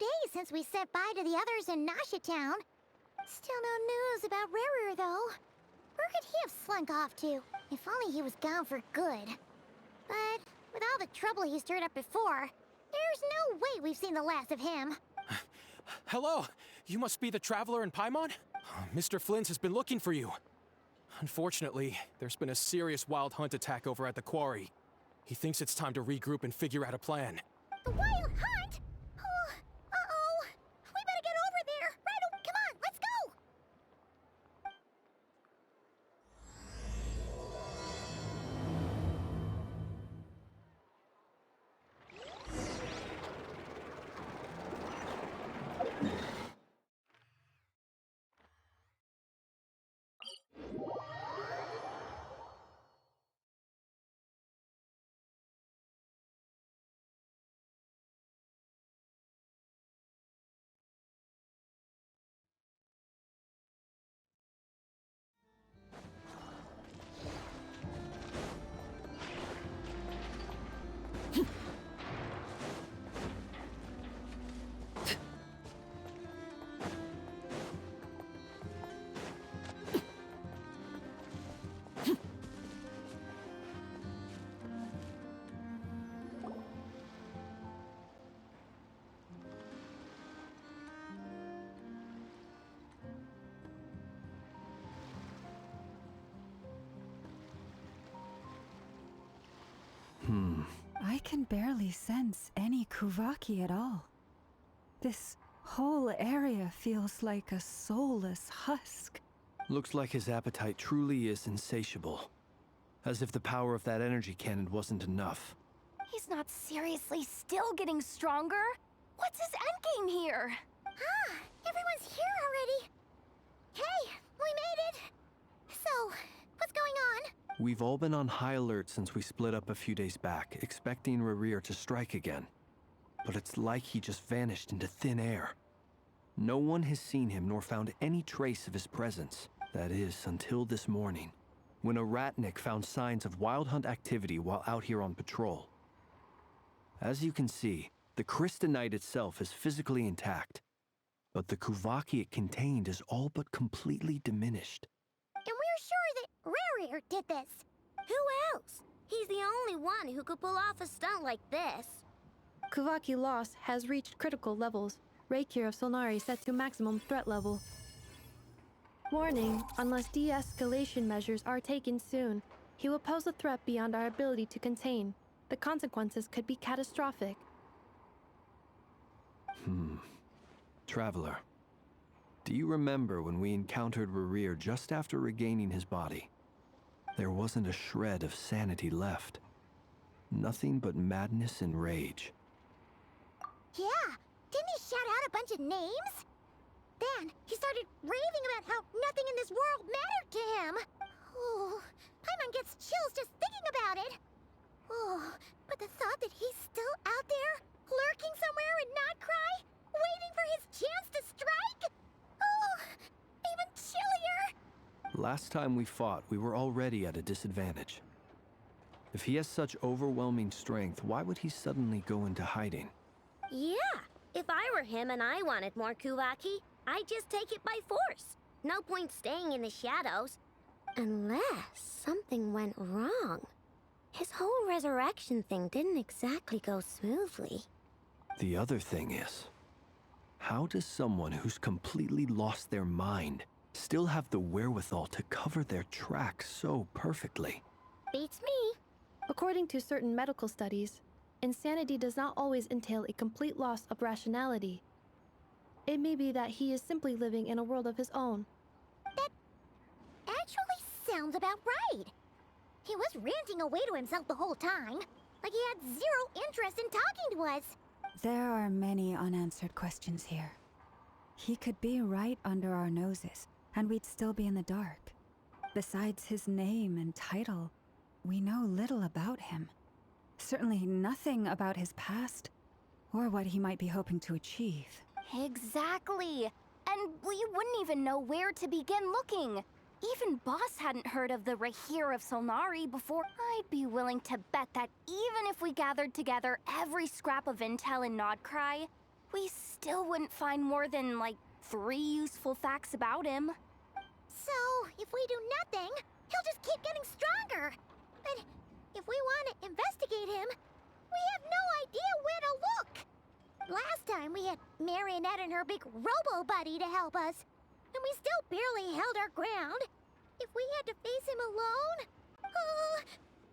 days since we said bye to the others in Nasha Town. Still no news about Rarer, though. Where could he have slunk off to? If only he was gone for good. But with all the trouble he stirred up before, there's no way we've seen the last of him. Hello! You must be the traveler in Paimon? Mr. Flins has been looking for you. Unfortunately, there's been a serious wild hunt attack over at the quarry. He thinks it's time to regroup and figure out a plan. The wild hunt? Oh, uh-oh. We better get over there. Right, come on, let's go! I can barely sense any Kuvaki at all. This whole area feels like a soulless husk. Looks like his appetite truly is insatiable. As if the power of that energy cannon wasn't enough. He's not seriously still getting stronger? What's his endgame here? Ah, everyone's here already. Hey, we made it. So, what's going on? We've all been on high alert since we split up a few days back, expecting Rarir to strike again. But it's like he just vanished into thin air. No one has seen him nor found any trace of his presence. That is, until this morning, when a ratnik found signs of wild hunt activity while out here on patrol. As you can see, the crystalline itself is physically intact, but the Kuvaki it contained is all but completely diminished. And we're sure that Rarir did this. Who else? He's the only one who could pull off a stunt like this. Kuvaki loss has reached critical levels. Reikir of Solnari set to maximum threat level. Warning, unless de-escalation measures are taken soon, he will pose a threat beyond our ability to contain. The consequences could be catastrophic. Traveler, do you remember when we encountered Rarir just after regaining his body? There wasn't a shred of sanity left. Nothing but madness and rage. Yeah, didn't he shout out a bunch of names? Then he started raving about how nothing in this world mattered to him. Oh, Paimon gets chills just thinking about it. Oh, but the thought that he's still out there, lurking somewhere in nodkrai, waiting for his chance to strike? Oh, even chillier. Last time we fought, we were already at a disadvantage. If he has such overwhelming strength, why would he suddenly go into hiding? Yeah, if I were him and I wanted more Kuvaki, I'd just take it by force. No point staying in the shadows. Unless something went wrong. His whole resurrection thing didn't exactly go smoothly. The other thing is, how does someone who's completely lost their mind still have the wherewithal to cover their tracks so perfectly? Beats me. According to certain medical studies, insanity does not always entail a complete loss of rationality. It may be that he is simply living in a world of his own. That actually sounds about right. He was ranting away to himself the whole time, like he had zero interest in talking to us. There are many unanswered questions here. He could be right under our noses, and we'd still be in the dark. Besides his name and title, we know little about him. Certainly nothing about his past, or what he might be hoping to achieve. Exactly. And we wouldn't even know where to begin looking. Even Boss hadn't heard of the Rahere of Solnari before. I'd be willing to bet that even if we gathered together every scrap of intel in nodkrai, we still wouldn't find more than, like, 3 useful facts about him. So, if we do nothing, he'll just keep getting stronger. And if we want to investigate him, we have no idea where to look. Last time we had Marionette and her big robo-buddy to help us, and we still barely held our ground. If we had to face him alone... Oh,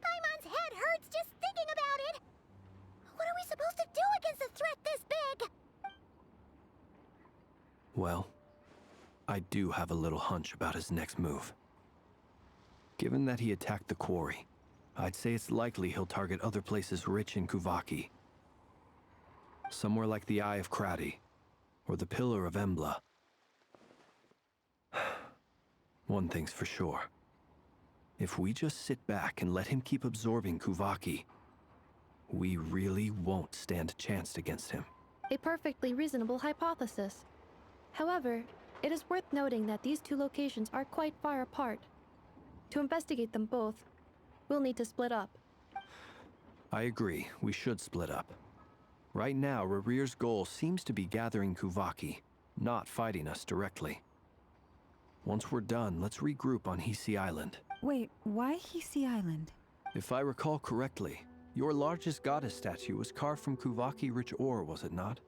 Paimon's head hurts just thinking about it. What are we supposed to do against a threat this big? Well, I do have a little hunch about his next move. Given that he attacked the quarry, I'd say it's likely he'll target other places rich in Kuvaki. Somewhere like the Eye of Krati, or the Pillar of Embla. One thing's for sure. If we just sit back and let him keep absorbing Kuvaki, we really won't stand a chance against him. A perfectly reasonable hypothesis. However, it is worth noting that these 2 locations are quite far apart. To investigate them both, we'll need to split up. I agree, we should split up. Right now, Rarir's goal seems to be gathering Kuvaki, not fighting us directly. Once we're done, let's regroup on Hisi Island. Wait, why Hisi Island? If I recall correctly, your largest goddess statue was carved from Kuvaki-rich ore, was it not?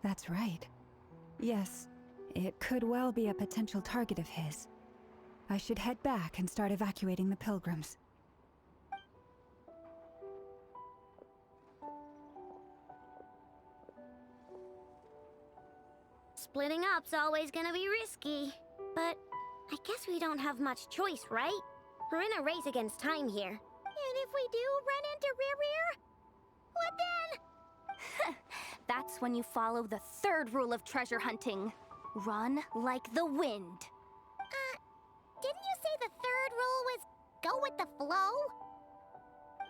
That's right. Yes, it could well be a potential target of his. I should head back and start evacuating the pilgrims. Splitting up's always gonna be risky. But I guess we don't have much choice, right? We're in a race against time here. And if we do run into Rarir, what then? That's when you follow the 3rd rule of treasure hunting. Run like the wind. Didn't you say the 3rd rule was go with the flow?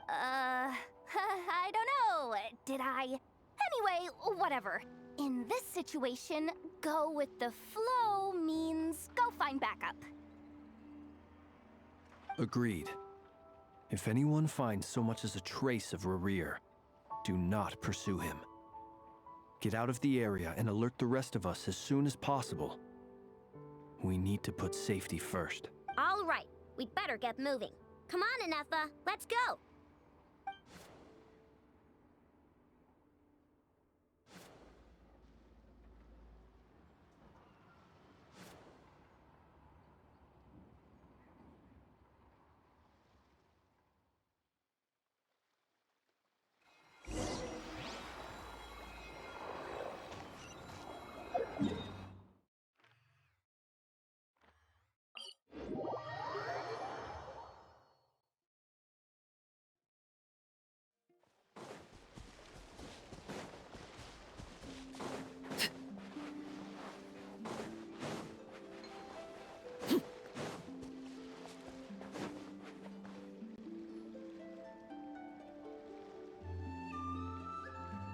I don't know. Did I? Anyway, whatever. In this situation, go with the flow means go find backup. Agreed. If anyone finds so much as a trace of Rarir, do not pursue him. Get out of the area and alert the rest of us as soon as possible. We need to put safety first. All right, we'd better get moving. Come on, Ineffa, let's go.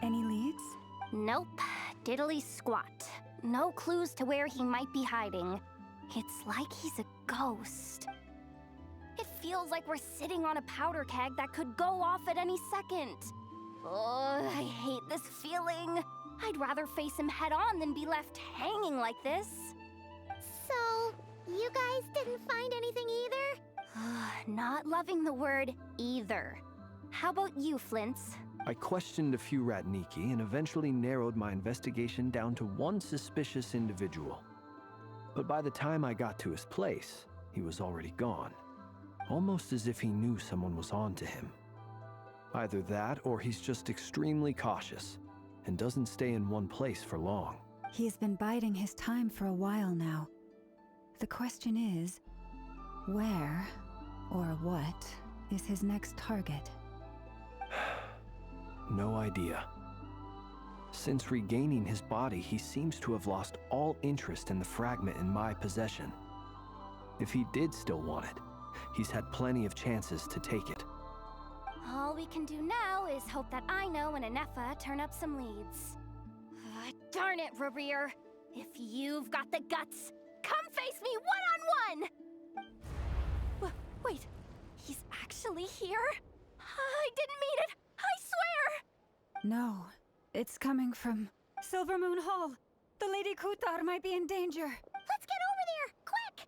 Any leads? Nope. Diddly squat. No clues to where he might be hiding. It's like he's a ghost. It feels like we're sitting on a powder keg that could go off at any second. Oh, I hate this feeling. I'd rather face him head on than be left hanging like this. So, you guys didn't find anything either? Not loving the word either. How about you, Flins? I questioned a few Ratniki and eventually narrowed my investigation down to one suspicious individual. But by the time I got to his place, he was already gone. Almost as if he knew someone was on to him. Either that, or he's just extremely cautious and doesn't stay in one place for long. He's been biding his time for a while now. The question is, where or what is his next target? No idea. Since regaining his body, he seems to have lost all interest in the fragment in my possession. If he did still want it, he's had plenty of chances to take it. All we can do now is hope that Aino and Ineffa turn up some leads. Darn it, Rarir! If you've got the guts, come face me one-on-one! Wait, he's actually here? I didn't mean it! I swear! No, it's coming from Silver Moon Hall. The Lady Kutar might be in danger. Let's get over there, quick!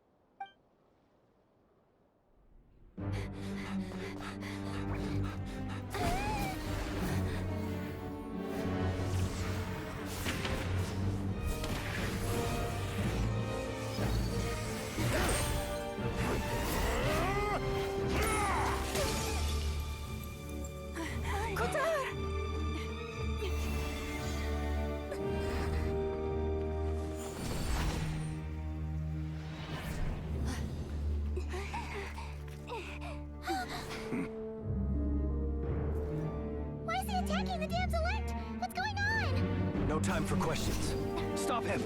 Why is he attacking the damsel elect? What's going on? No time for questions. Stop him!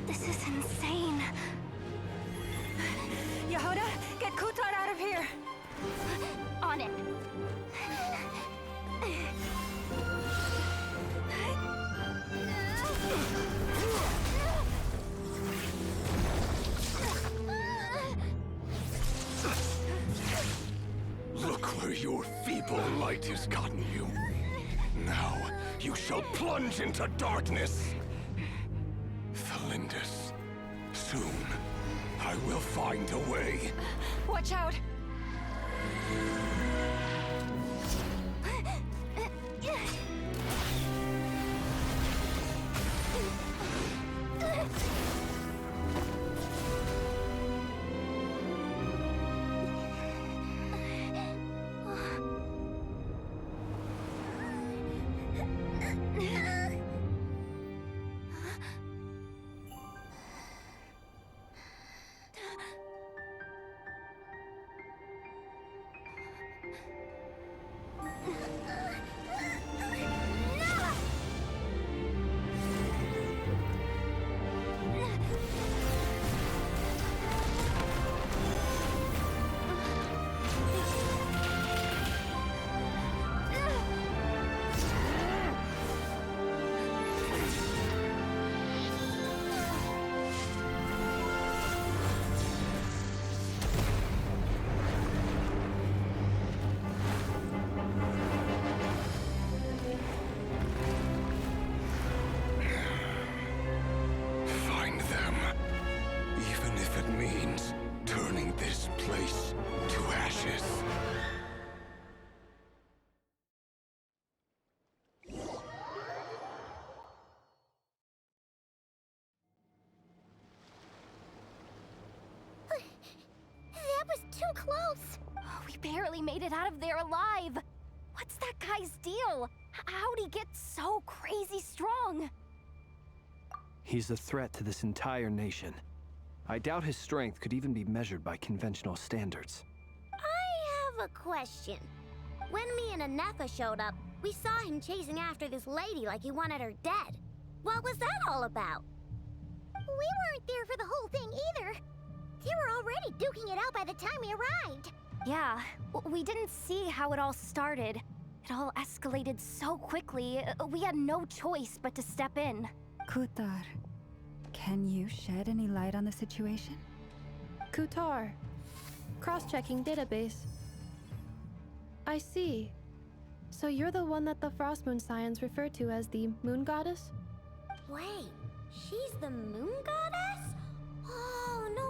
This is insane. Yehuda, get Kutar out of here! On it. Look where your feeble light has gotten you. Now, you shall plunge into darkness. Felindus, soon, I will find a way. Watch out! Find them. Even if it means turning this place to ashes. That was too close. We barely made it out of there alive. What's that guy's deal? How'd he get so crazy strong? He's a threat to this entire nation. I doubt his strength could even be measured by conventional standards. I have a question. When me and Ineffa showed up, we saw him chasing after this lady like he wanted her dead. What was that all about? We weren't there for the whole thing either. They were already duking it out by the time we arrived. Yeah, we didn't see how it all started. It all escalated so quickly, we had no choice but to step in. Kutar, can you shed any light on the situation? Kutar. Cross-checking database. I see. So you're the one that the Frost Moon Scions refer to as the Moon Goddess? Wait, she's the moon goddess? Oh, no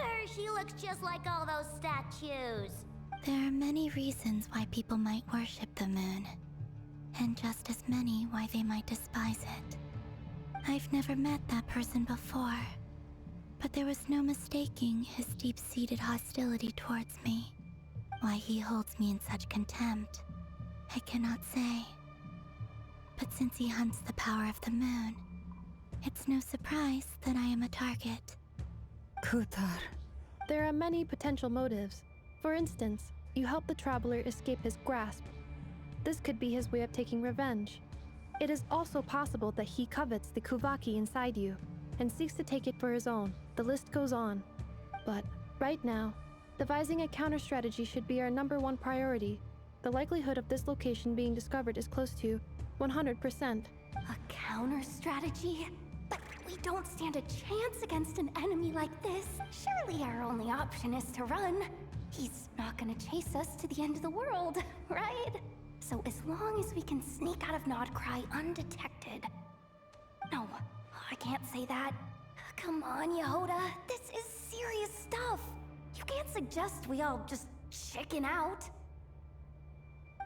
wonder she looks just like all those statues. There are many reasons why people might worship the moon, and just as many why they might despise it. I've never met that person before, but there was no mistaking his deep-seated hostility towards me. Why he holds me in such contempt, I cannot say. But since he hunts the power of the moon, it's no surprise that I am a target. Kutar. There are many potential motives. For instance, you help the traveler escape his grasp. This could be his way of taking revenge. It is also possible that he covets the Kuvaki inside you and seeks to take it for his own. The list goes on. But right now, devising a counter strategy should be our #1 priority. the likelihood of this location being discovered is close to 100%. A counter strategy? But we don't stand a chance against an enemy like this. Surely our only option is to run. He's not gonna chase us to the end of the world, right? So as long as we can sneak out of Nodkrai undetected. No, I can't say that. Come on, Yehoda. This is serious stuff. You can't suggest we all just chicken out.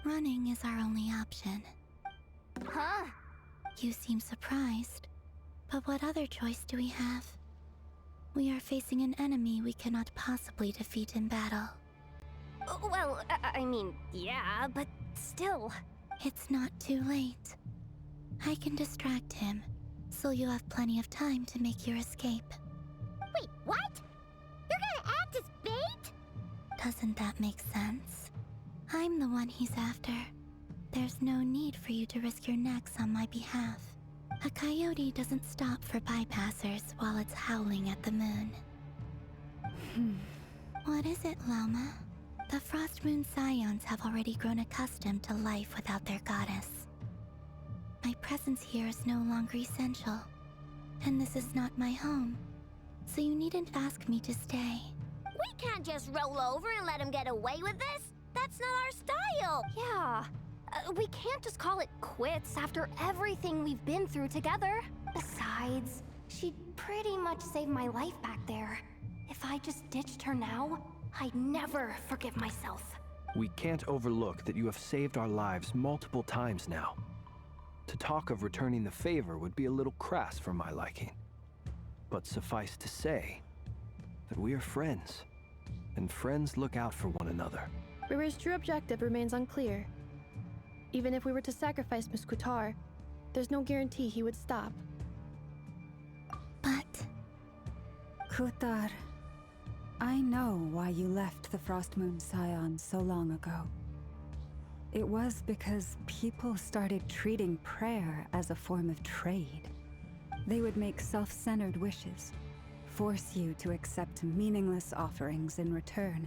Running is our only option. Huh? You seem surprised. But what other choice do we have? We are facing an enemy we cannot possibly defeat in battle. Well, I mean, yeah, but still. It's not too late. I can distract him, so you'll have plenty of time to make your escape. Wait, what? You're gonna act as bait? Doesn't that make sense? I'm the one he's after. There's no need for you to risk your necks on my behalf. A coyote doesn't stop for bypassers while it's howling at the moon. What is it, Lauma? The Frost Moon Scions have already grown accustomed to life without their goddess. My presence here is no longer essential, and this is not my home, so you needn't ask me to stay. We can't just roll over and let him get away with this. That's not our style. Yeah. We can't just call it quits after everything we've been through together. Besides, she'd pretty much saved my life back there. If I just ditched her now, I'd never forgive myself. We can't overlook that you have saved our lives multiple times now. To talk of returning the favor would be a little crass for my liking. But suffice to say that we are friends, and friends look out for one another. River's true objective remains unclear. Even if we were to sacrifice Muskutar, there's no guarantee he would stop. But Kutar, I know why you left the Frost Moon Scions so long ago. It was because people started treating prayer as a form of trade. They would make self-centered wishes, force you to accept meaningless offerings in return,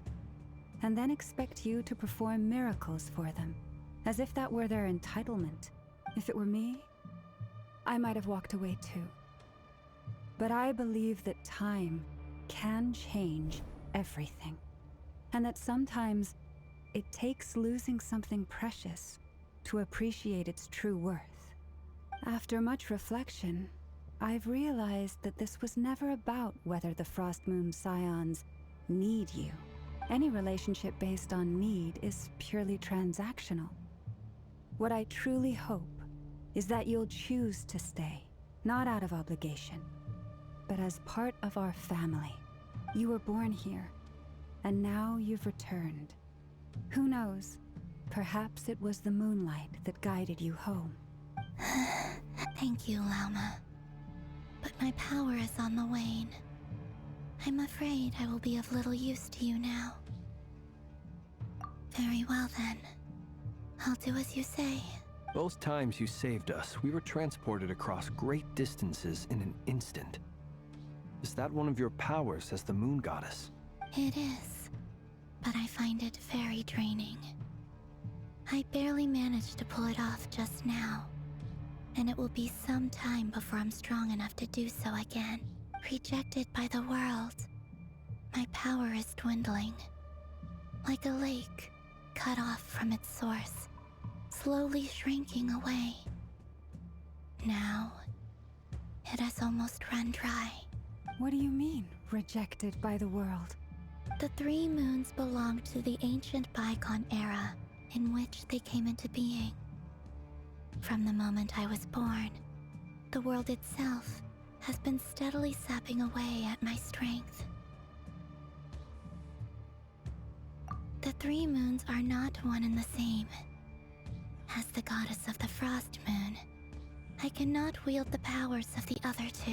and then expect you to perform miracles for them, as if that were their entitlement. If it were me, I might have walked away too. But I believe that time can change everything, and that sometimes it takes losing something precious to appreciate its true worth. After much reflection, I've realized that this was never about whether the Frost Moon Scions need you. Any relationship based on need is purely transactional. What I truly hope is that you'll choose to stay, not out of obligation, but as part of our family. You were born here, and now you've returned. Who knows? Perhaps it was the moonlight that guided you home. thank you, Lauma. But my power is on the wane. I'm afraid I will be of little use to you now. Very well then. I'll do as you say. Both times you saved us, we were transported across great distances in an instant. Is that one of your powers as the moon goddess? It is, but I find it very draining. I barely managed to pull it off just now, and it will be some time before I'm strong enough to do so again. Rejected by the world, my power is dwindling. Like a lake, cut off from its source, slowly shrinking away. Now, it has almost run dry. What do you mean, rejected by the world? The 3 moons belong to the ancient bygone era in which they came into being. From the moment I was born, the world itself has been steadily sapping away at my strength. The 3 moons are not one and the same. As the goddess of the Frost Moon, I cannot wield the powers of the other 2.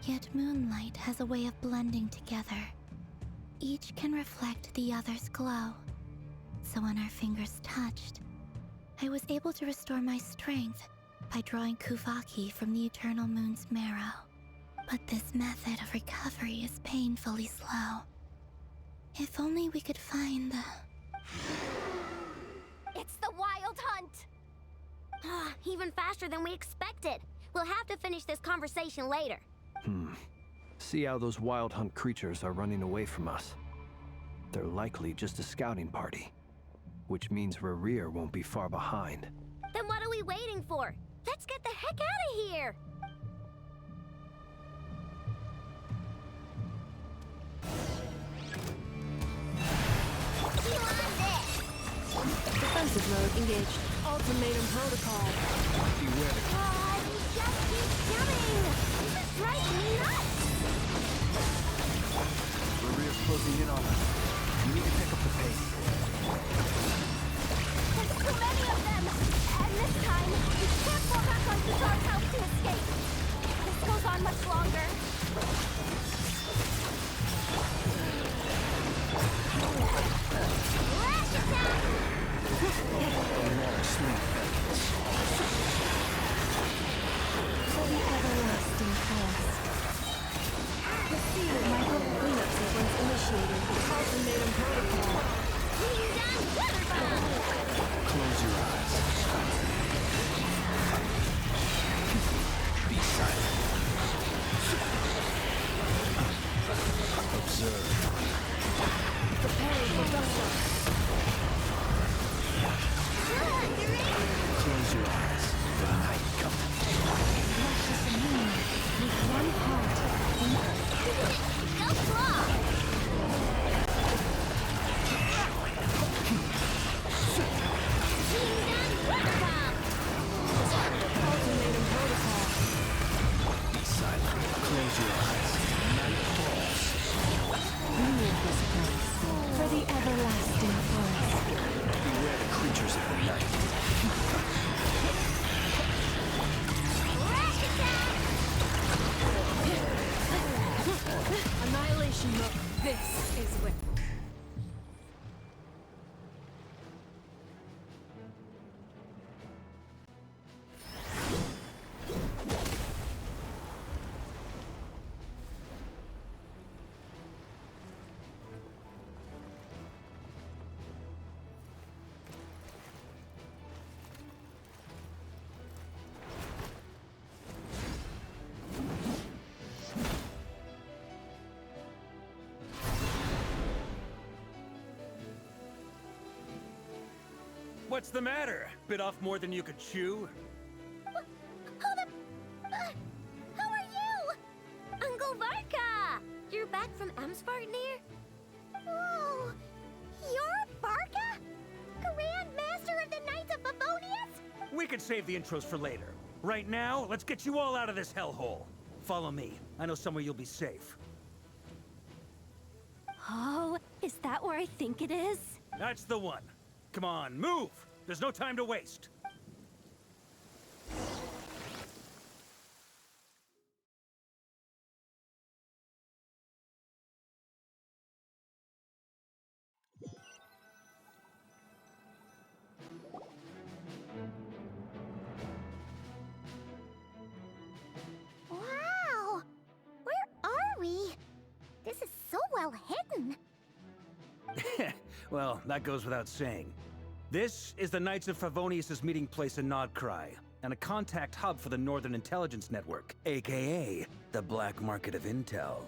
Yet moonlight has a way of blending together. Each can reflect the other's glow. So when our fingers touched, I was able to restore my strength by drawing Kuvaki from the eternal moon's marrow. But this method of recovery is painfully slow. If only we could find the... It's the Wild Hunt! Even faster than we expected. We'll have to finish this conversation later. See how those wild hunt creatures are running away from us. They're likely just a scouting party, which means Rerir won't be far behind. Then what are we waiting for? Let's get the heck out of here! Defensive mode engaged. Ultimatum protocol. Beware the God, he just keeps coming! This is driving me nuts! Rerir's closing in on us. We need to pick up the pace. There's too many of them! And this time, we can't fall back on Bizarre's house to escape. If this goes on much longer. Lash attack! For the everlasting forest. The seal of my whole cleanup sequence initiated. Ultimatum protocol. Bring down Weatherbomb! Close your eyes. Be silent. Observe. Preparing for dust. Close your eyes. The night comes. Precious moon, with one heart and Go claw! Bring down Weatherbomb! ultimatum protocol. Be silent. Close your eyes. Night falls. Leave this place for the everlasting forest. Beware the creatures of the night. Lash attack! Annihilation mode. This is where. What's the matter? Bit off more than you could chew? How are you? Uncle Varka! You're back from Amsvartnir? Oh, you're Barca? Grand Master of the Knights of Favonius? We could save the intros for later. Right now, let's get you all out of this hellhole. Follow me. I know somewhere you'll be safe. Oh, is that where I think it is? That's the one. Come on, move! There's no time to waste. Wow! Where are we? This is so well hidden. Well, that goes without saying. This is the Knights of Favonius' meeting place in Nodkrai, and a contact hub for the Northern Intelligence Network, aka the Black Market of Intel.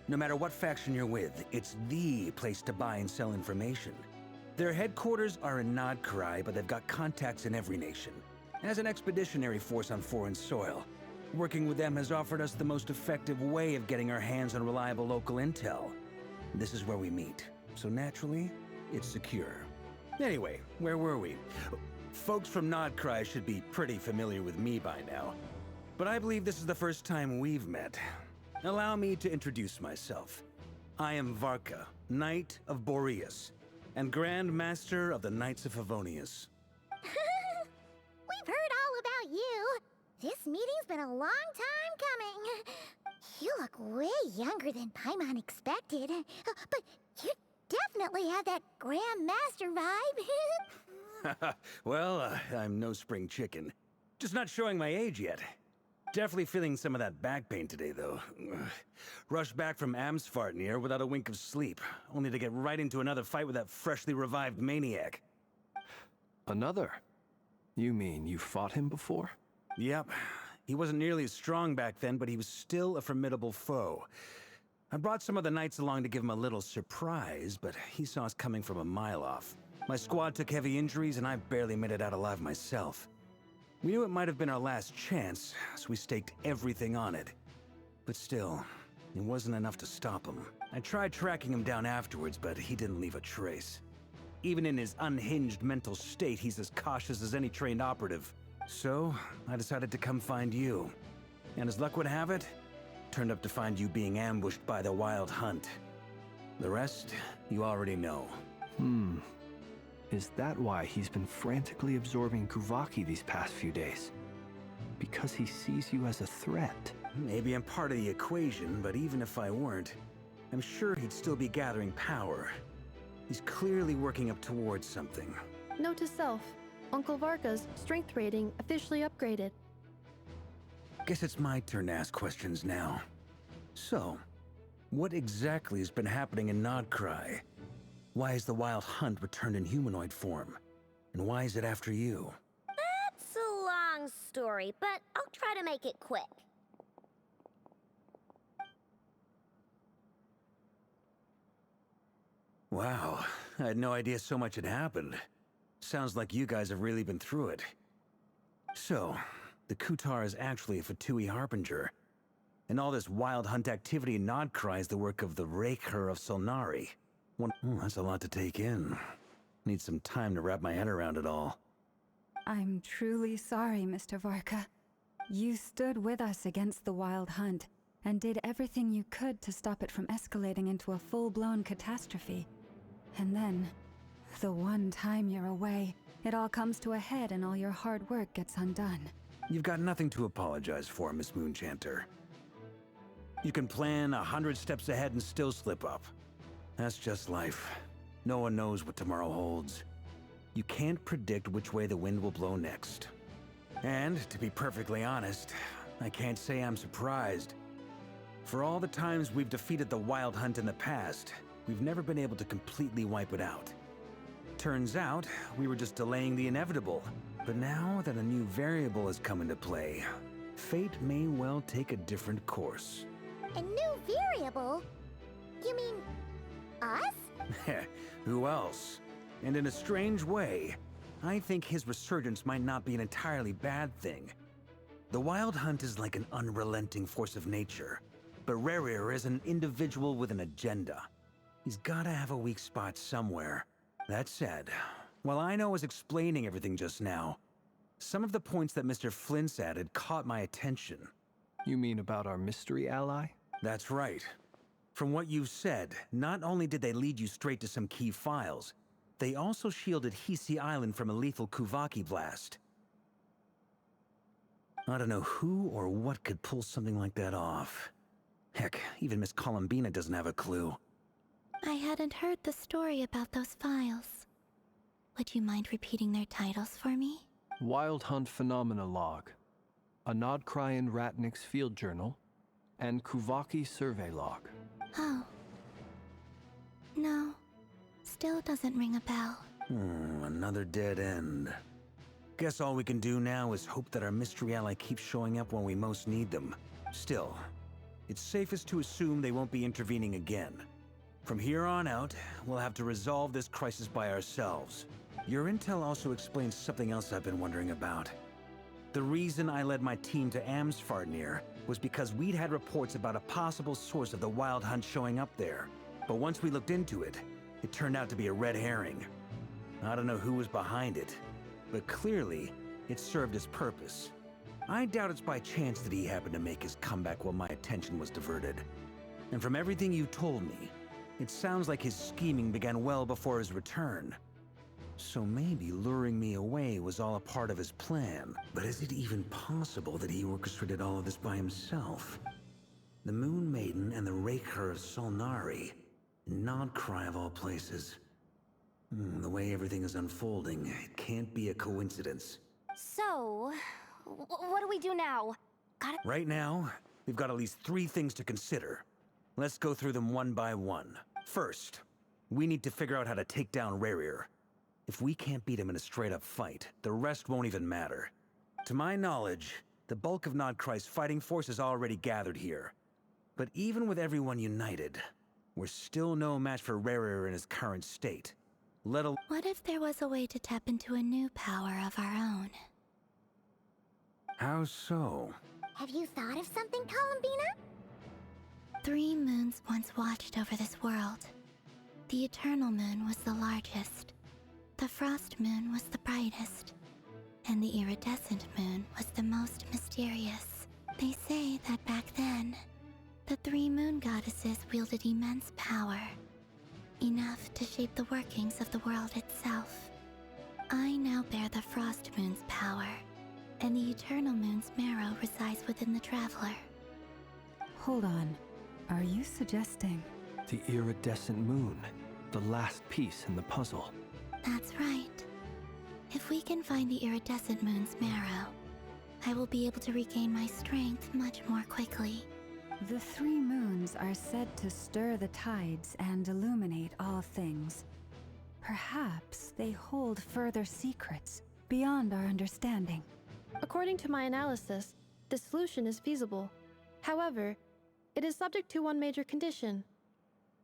No matter what faction you're with, it's the place to buy and sell information. Their headquarters are in Nodkrai, but they've got contacts in every nation. As an expeditionary force on foreign soil, working with them has offered us the most effective way of getting our hands on reliable local intel. This is where we meet, so naturally, it's secure. Anyway, where were we? Folks from Nodkrai should be pretty familiar with me by now. But I believe this is the first time we've met. Allow me to introduce myself. I am Varka, Knight of Boreas, and Grand Master of the Knights of Favonius. We've heard all about you. This meeting's been a long time coming. You look way younger than Paimon expected. But you definitely have that Grand Master vibe. Well, I'm no spring chicken. Just not showing my age yet. Definitely feeling some of that back pain today, though. Rushed back from Amsvartnir without a wink of sleep, only to get right into another fight with that freshly revived maniac. Another? You mean you fought him before? Yep. He wasn't nearly as strong back then, but he was still a formidable foe. I brought some of the knights along to give him a little surprise, but he saw us coming from a mile off. My squad took heavy injuries, and I barely made it out alive myself. We knew it might have been our last chance, so we staked everything on it. But still, it wasn't enough to stop him. I tried tracking him down afterwards, but he didn't leave a trace. Even in his unhinged mental state, he's as cautious as any trained operative. So, I decided to come find you. And as luck would have it, turned up to find you being ambushed by the Wild Hunt. The rest, you already know. Is that why he's been frantically absorbing Kuvaki these past few days? Because he sees you as a threat? Maybe I'm part of the equation, but even if I weren't, I'm sure he'd still be gathering power. He's clearly working up towards something. Note to self, Uncle Varka's strength rating officially upgraded. Guess it's my turn to ask questions now. So, what exactly has been happening in Nodkrai? Why has the Wild Hunt returned in humanoid form? And why is it after you? That's a long story, but I'll try to make it quick. Wow, I had no idea so much had happened. Sounds like you guys have really been through it. So, the Kutar is actually a Fatui Harbinger. And all this Wild Hunt activity in Nodkrai is the work of the Raker of Solnari. That's a lot to take in. Need some time to wrap my head around it all. I'm truly sorry, Mr. Varka. You stood with us against the Wild Hunt and did everything you could to stop it from escalating into a full-blown catastrophe. And then, the one time you're away, it all comes to a head and all your hard work gets undone. You've got nothing to apologize for, Miss Moonchanter. You can plan 100 steps ahead and still slip up. That's just life. No one knows what tomorrow holds. You can't predict which way the wind will blow next. And, to be perfectly honest, I can't say I'm surprised. For all the times we've defeated the Wild Hunt in the past, we've never been able to completely wipe it out. Turns out, we were just delaying the inevitable. But now that a new variable has come into play, fate may well take a different course. A new variable? You mean us? Who else? And in a strange way, I think his resurgence might not be an entirely bad thing. The Wild Hunt is like an unrelenting force of nature, but Rerir is an individual with an agenda. He's gotta have a weak spot somewhere. That said, while Aino was explaining everything just now, some of the points that Mr. Flins added caught my attention. You mean about our mystery ally? That's right. From what you've said, not only did they lead you straight to some key files, they also shielded Hisi Island from a lethal Kuvaki blast. I don't know who or what could pull something like that off. Heck, even Miss Columbina doesn't have a clue. I hadn't heard the story about those files. Would you mind repeating their titles for me? Wild Hunt Phenomena Log, a Nodkrai and Ratnik's Field Journal, and Kuvaki Survey Log. Oh. No. Still doesn't ring a bell. Another dead end. Guess all we can do now is hope that our mystery ally keeps showing up when we most need them. Still, it's safest to assume they won't be intervening again. From here on out, we'll have to resolve this crisis by ourselves. Your intel also explains something else I've been wondering about. The reason I led my team to Amsfarnir was because we'd had reports about a possible source of the Wild Hunt showing up there. But once we looked into it, it turned out to be a red herring. I don't know who was behind it, but clearly, it served its purpose. I doubt it's by chance that he happened to make his comeback while my attention was diverted. And from everything you told me, it sounds like his scheming began well before his return. So maybe luring me away was all a part of his plan. But is it even possible that he orchestrated all of this by himself? The Moon Maiden and the Raker of Solnari. Nodkrai of all places. The way everything is unfolding, it can't be a coincidence. So, what do we do now? Right now, we've got at least 3 things to consider. Let's go through them one by one. First, we need to figure out how to take down Rerir. If we can't beat him in a straight-up fight, the rest won't even matter. To my knowledge, the bulk of Nodkrai's fighting force is already gathered here. But even with everyone united, we're still no match for Rarer in his current state. Let alone... What if there was a way to tap into a new power of our own? How so? Have you thought of something, Columbina? 3 moons once watched over this world. The Eternal Moon was the largest. The Frost Moon was the brightest. And the Iridescent Moon was the most mysterious. They say that back then, the 3 moon goddesses wielded immense power. Enough to shape the workings of the world itself. I now bear the Frost Moon's power, and the Eternal Moon's marrow resides within the Traveler. Hold on. Are you suggesting... The iridescent moon, the last piece in the puzzle. That's right. If we can find the Iridescent Moon's marrow, I will be able to regain my strength much more quickly. The 3 moons are said to stir the tides and illuminate all things. Perhaps they hold further secrets beyond our understanding. According to my analysis, this solution is feasible. However, it is subject to one major condition.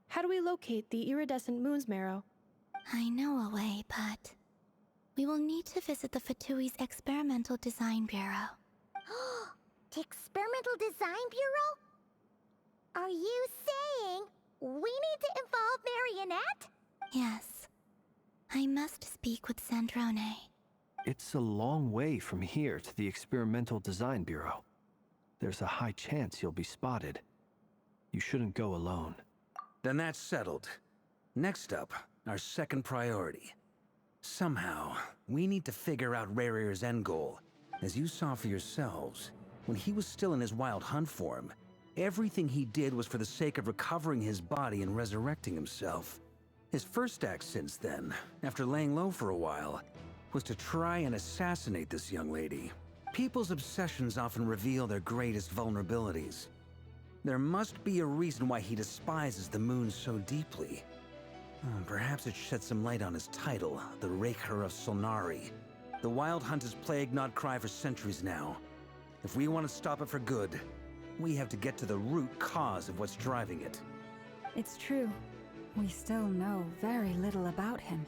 How do we locate the Iridescent Moon's marrow? I know a way, but we will need to visit the Fatui's Experimental Design Bureau. The Experimental Design Bureau? Are you saying we need to involve Marionette? Yes. I must speak with Sandrone. It's a long way from here to the Experimental Design Bureau. There's a high chance you'll be spotted. You shouldn't go alone. Then that's settled. Next up, our second priority. Somehow, we need to figure out Rarer's end goal. As you saw for yourselves, when he was still in his wild hunt form, everything he did was for the sake of recovering his body and resurrecting himself. His first act since then, after laying low for a while, was to try and assassinate this young lady. People's obsessions often reveal their greatest vulnerabilities. There must be a reason why he despises the moon so deeply. Perhaps it sheds some light on his title, the Raker of Solnari. The Wild Hunt has plagued Nodkrai for centuries now. If we want to stop it for good, we have to get to the root cause of what's driving it. It's true. We still know very little about him.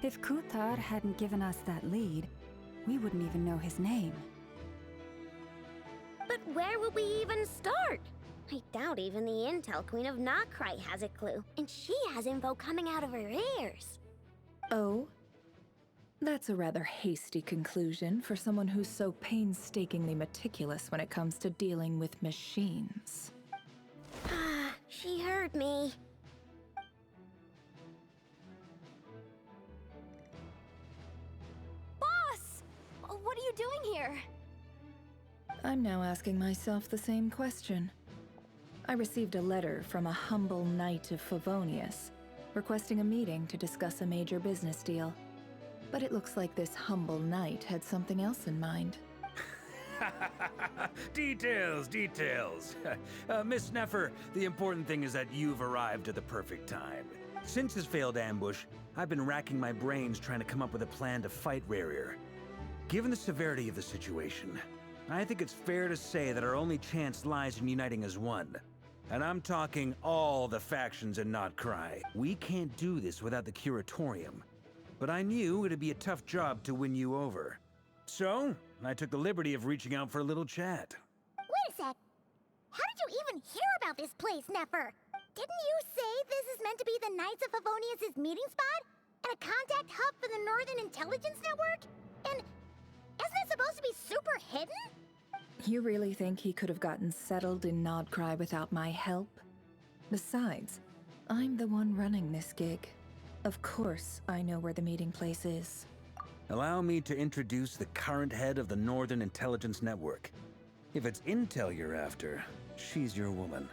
If Kuthar hadn't given us that lead, we wouldn't even know his name. But where would we even start? I doubt even the Intel Queen of Nodkrai has a clue, and she has info coming out of her ears. Oh? That's a rather hasty conclusion for someone who's so painstakingly meticulous when it comes to dealing with machines. She heard me. Boss! What are you doing here? I'm now asking myself the same question. I received a letter from a humble knight of Favonius, requesting a meeting to discuss a major business deal. But it looks like this humble knight had something else in mind. Details. Miss Neffer, the important thing is that you've arrived at the perfect time. Since his failed ambush, I've been racking my brains trying to come up with a plan to fight Rarer. Given the severity of the situation, I think it's fair to say that our only chance lies in uniting as one. And I'm talking all the factions in Nodkrai. We can't do this without the Curatorium. But I knew it'd be a tough job to win you over. So, I took the liberty of reaching out for a little chat. Wait a sec. How did you even hear about this place, Neffer? Didn't you say this is meant to be the Knights of Favonius' meeting spot? And a contact hub for the Northern Intelligence Network? And isn't it supposed to be super hidden? You really think he could have gotten settled in Nodkrai without my help? Besides, I'm the one running this gig. Of course I know where the meeting place is. Allow me to introduce the current head of the Northern Intelligence Network. If it's intel you're after, she's your woman.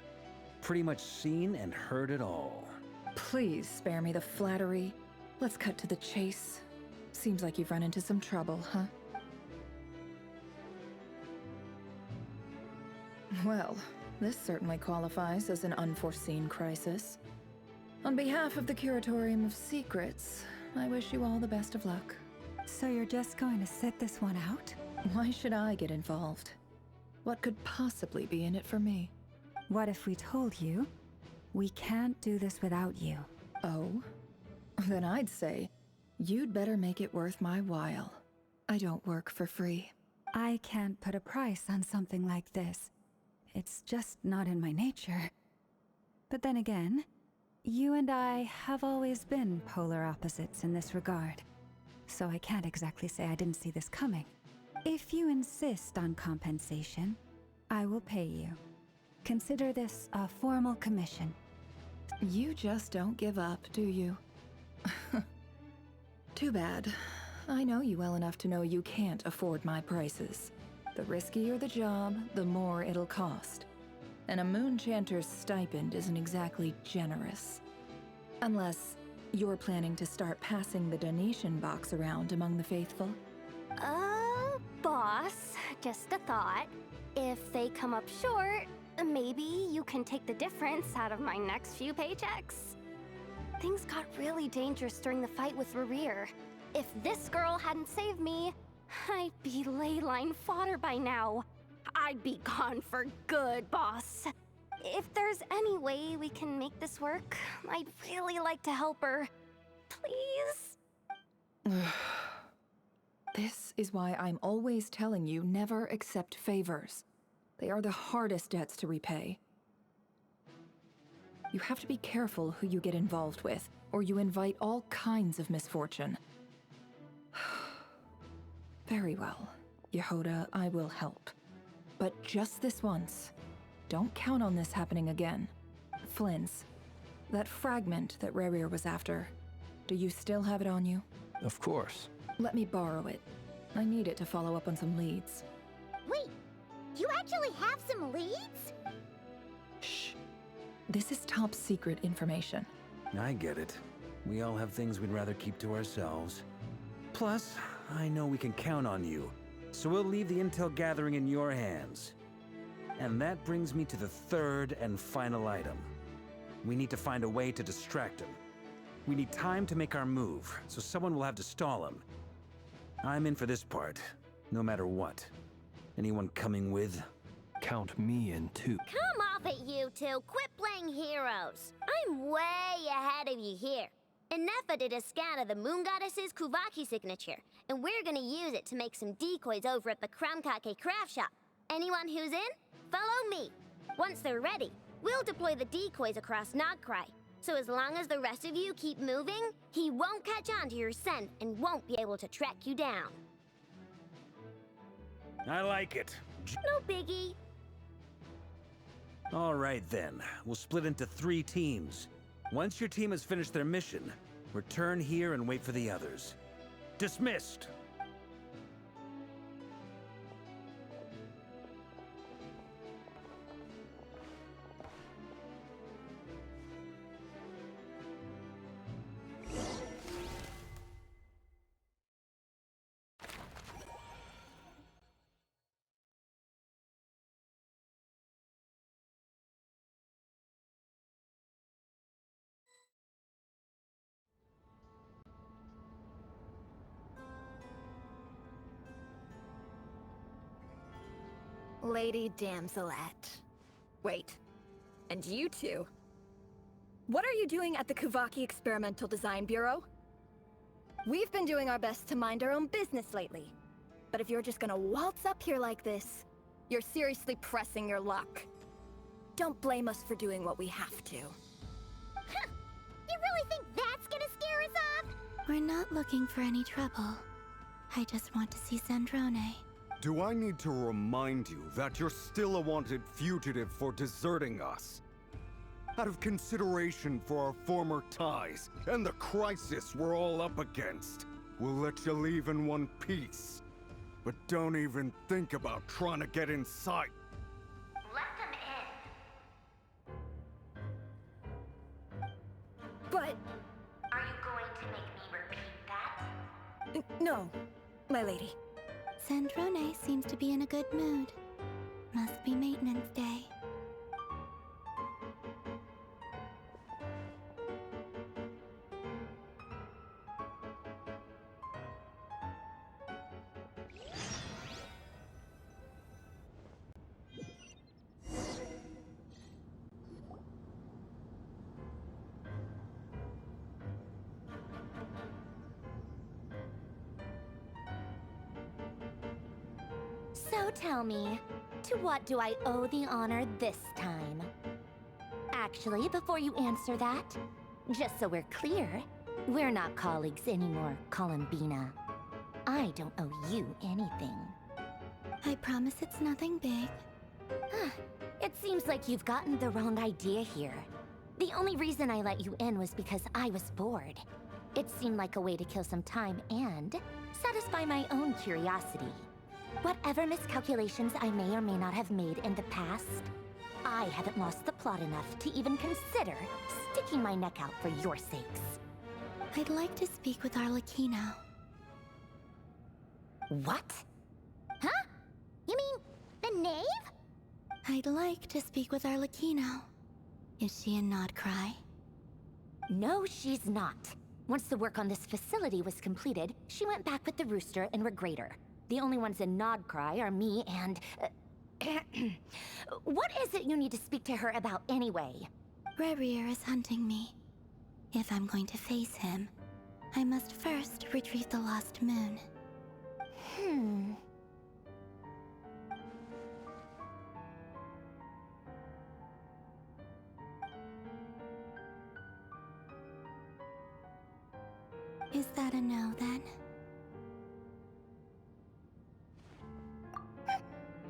Pretty much seen and heard it all. Please spare me the flattery. Let's cut to the chase. Seems like you've run into some trouble, huh? Well, this certainly qualifies as an unforeseen crisis. On behalf of the Curatorium of Secrets, I wish you all the best of luck. So you're just going to sit this one out? Why should I get involved? What could possibly be in it for me? What if we told you we can't do this without you? Oh? Then I'd say you'd better make it worth my while. I don't work for free. I can't put a price on something like this. It's just not in my nature. But then again, you and I have always been polar opposites in this regard. So I can't exactly say I didn't see this coming. If you insist on compensation, I will pay you. Consider this a formal commission. You just don't give up, do you? Too bad. I know you well enough to know you can't afford my prices. The riskier the job, the more it'll cost. And a Moonchanter's stipend isn't exactly generous. Unless you're planning to start passing the donation box around among the faithful. Boss, just a thought. If they come up short, maybe you can take the difference out of my next few paychecks. Things got really dangerous during the fight with Rerir. If this girl hadn't saved me, I'd be ley line fodder by now. I'd be gone for good, boss. If there's any way we can make this work, I'd really like to help her. Please? This is why I'm always telling you never accept favors. They are the hardest debts to repay. You have to be careful who you get involved with, or you invite all kinds of misfortune. Very well, Yehoda, I will help. But just this once. Don't count on this happening again. Flins, that fragment that Rerir was after, do you still have it on you? Of course. Let me borrow it. I need it to follow up on some leads. Wait, you actually have some leads? Shh. This is top secret information. I get it. We all have things we'd rather keep to ourselves. Plus, I know we can count on you, so we'll leave the intel gathering in your hands. And that brings me to the third and final item. We need to find a way to distract him. We need time to make our move, so someone will have to stall him. I'm in for this part, no matter what. Anyone coming with? Count me in too. Come off it, you two. Quit playing heroes. I'm way ahead of you here. Ineffa did a scan of the Moon Goddess's Kuvaki signature, and we're gonna use it to make some decoys over at the Kramkake craft shop. Anyone who's in, follow me. Once they're ready, we'll deploy the decoys across Nodkrai. So as long as the rest of you keep moving, he won't catch on to your scent and won't be able to track you down. I like it. No biggie. All right then, we'll split into 3 teams. Once your team has finished their mission, return here and wait for the others. Dismissed! Lady Damselette. Wait, and you two? What are you doing at the Kuvaki Experimental Design Bureau? We've been doing our best to mind our own business lately. But if you're just gonna waltz up here like this, you're seriously pressing your luck. Don't blame us for doing what we have to. Huh. You really think that's gonna scare us off? We're not looking for any trouble. I just want to see Zandrone. Do I need to remind you that you're still a wanted fugitive for deserting us? Out of consideration for our former ties and the crisis we're all up against, we'll let you leave in one piece. But don't even think about trying to get inside. Let them in. But... Are you going to make me repeat that? no, my lady. Zandrone seems to be in a good mood. Must be maintenance day. So tell me, to what do I owe the honor this time? Actually, before you answer that, just so we're clear, we're not colleagues anymore, Columbina. I don't owe you anything. I promise it's nothing big. It seems like you've gotten the wrong idea here. The only reason I let you in was because I was bored. It seemed like a way to kill some time and satisfy my own curiosity. Whatever miscalculations I may or may not have made in the past, I haven't lost the plot enough to even consider sticking my neck out for your sakes. I'd like to speak with Arlecchino. What? Huh? You mean the knave? I'd like to speak with Arlecchino. Is she a nodkrai? No, she's not. Once the work on this facility was completed, she went back with the rooster and Regrator. The only ones in nodkrai are me and... What is it you need to speak to her about anyway? Rerir is hunting me. If I'm going to face him, I must first retrieve the lost moon. Is that a no, then?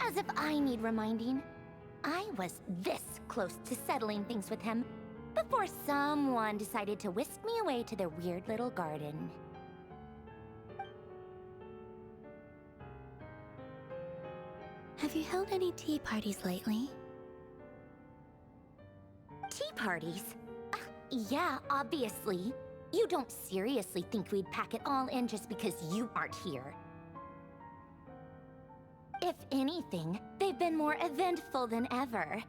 As if I need reminding. I was this close to settling things with him before someone decided to whisk me away to their weird little garden. Have you held any tea parties lately? Tea parties? Yeah, obviously. You don't seriously think we'd pack it all in just because you aren't here. If anything, they've been more eventful than ever.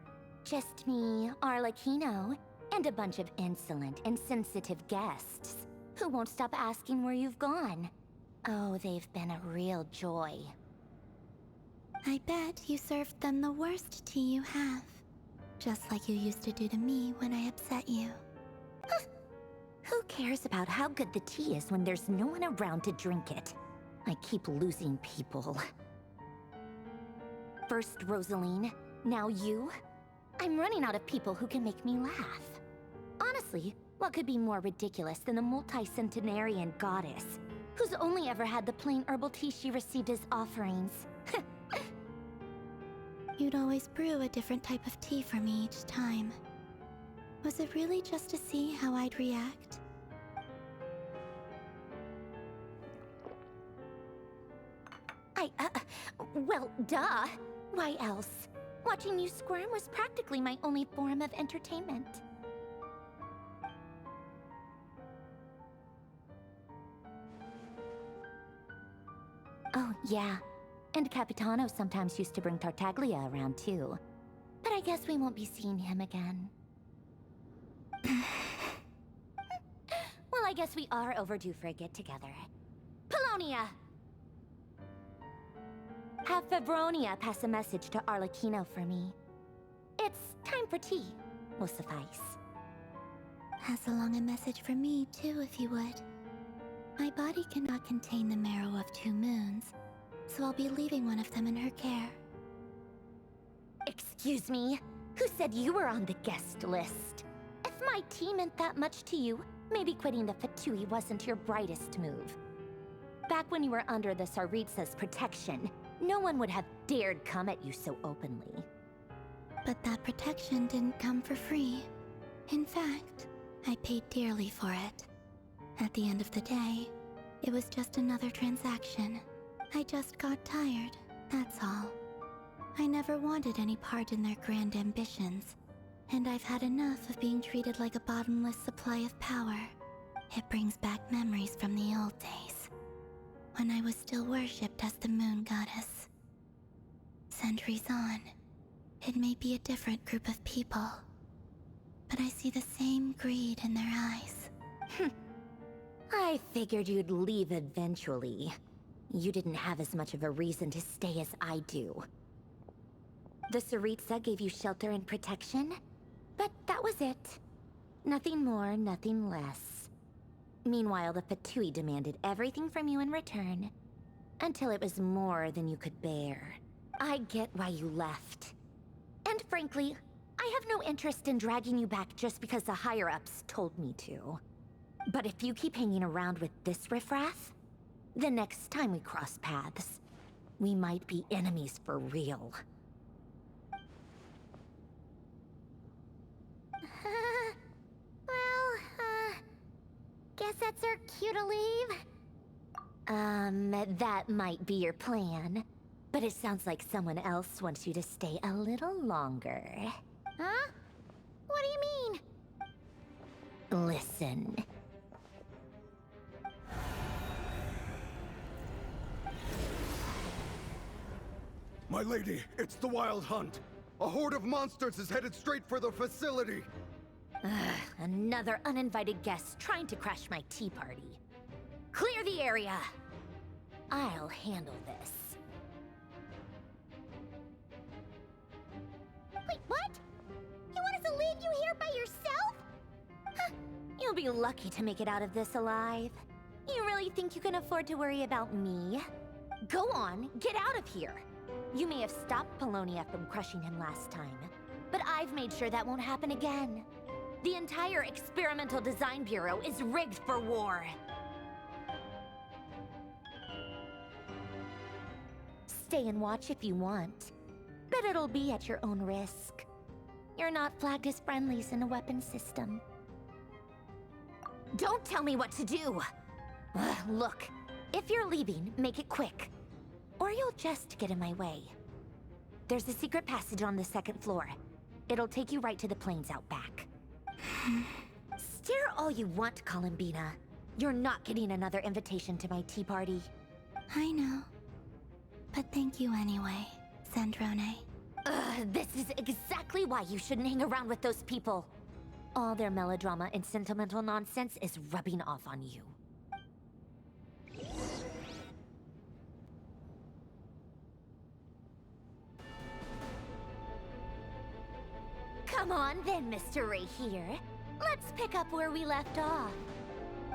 Just me, Arlecchino, and a bunch of insolent and sensitive guests who won't stop asking where you've gone. Oh, they've been a real joy. I bet you served them the worst tea you have. Just like you used to do to me when I upset you. Who cares about how good the tea is when there's no one around to drink it? I keep losing people. First Rosaline, now you. I'm running out of people who can make me laugh. Honestly, what could be more ridiculous than the multi-centenarian goddess, who's only ever had the plain herbal tea she received as offerings? You'd always brew a different type of tea for me each time. Was it really just to see how I'd react? Well, duh. Why else? Watching you squirm was practically my only form of entertainment. Oh, yeah. And Capitano sometimes used to bring Tartaglia around, too. But I guess we won't be seeing him again. Well, I guess we are overdue for a get-together. Polonia! Have Fevronia pass a message to Arlecchino for me. It's time for tea. Will suffice. Pass along a message for me, too, if you would. My body cannot contain the marrow of 2 moons, so I'll be leaving one of them in her care. Excuse me? Who said you were on the guest list? If my tea meant that much to you, maybe quitting the Fatui wasn't your brightest move. Back when you were under the Tsaritsa's protection, no one would have dared come at you so openly. But that protection didn't come for free. In fact, I paid dearly for it. At the end of the day, it was just another transaction. I just got tired, that's all. I never wanted any part in their grand ambitions, and I've had enough of being treated like a bottomless supply of power. It brings back memories from the old days, when I was still worshipped as the moon goddess. Centuries on, it may be a different group of people, but I see the same greed in their eyes. I figured you'd leave eventually. You didn't have as much of a reason to stay as I do. The Tsaritsa gave you shelter and protection, but that was it. Nothing more, nothing less. Meanwhile, the Fatui demanded everything from you in return, until it was more than you could bear. I get why you left. And frankly, I have no interest in dragging you back just because the higher-ups told me to. But if you keep hanging around with this riffraff, the next time we cross paths, we might be enemies for real. Guess that's our cue to leave? That might be your plan. But it sounds like someone else wants you to stay a little longer. Huh? What do you mean? Listen. My lady, it's the Wild Hunt. A horde of monsters is headed straight for the facility. Another uninvited guest trying to crash my tea party. Clear the area. I'll handle this. Wait, what? You want us to leave you here by yourself? Huh. You'll be lucky to make it out of this alive. You really think you can afford to worry about me? Go on, get out of here. You may have stopped Polonia from crushing him last time, but I've made sure that won't happen again. The entire Experimental Design Bureau is rigged for war. Stay and watch if you want, but it'll be at your own risk. You're not flagged as friendlies in the weapon system. Don't tell me what to do! Look, if you're leaving, make it quick. Or you'll just get in my way. There's a secret passage on the second floor. It'll take you right to the plains out back. Stare all you want, Columbina. You're not getting another invitation to my tea party. I know. But thank you anyway, Sandrone. This is exactly why you shouldn't hang around with those people. All their melodrama and sentimental nonsense is rubbing off on you. Come on then, Mr. Ray here. Let's pick up where we left off.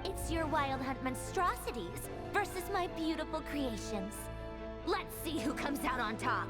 It's your Wild Hunt monstrosities versus my beautiful creations. Let's see who comes out on top.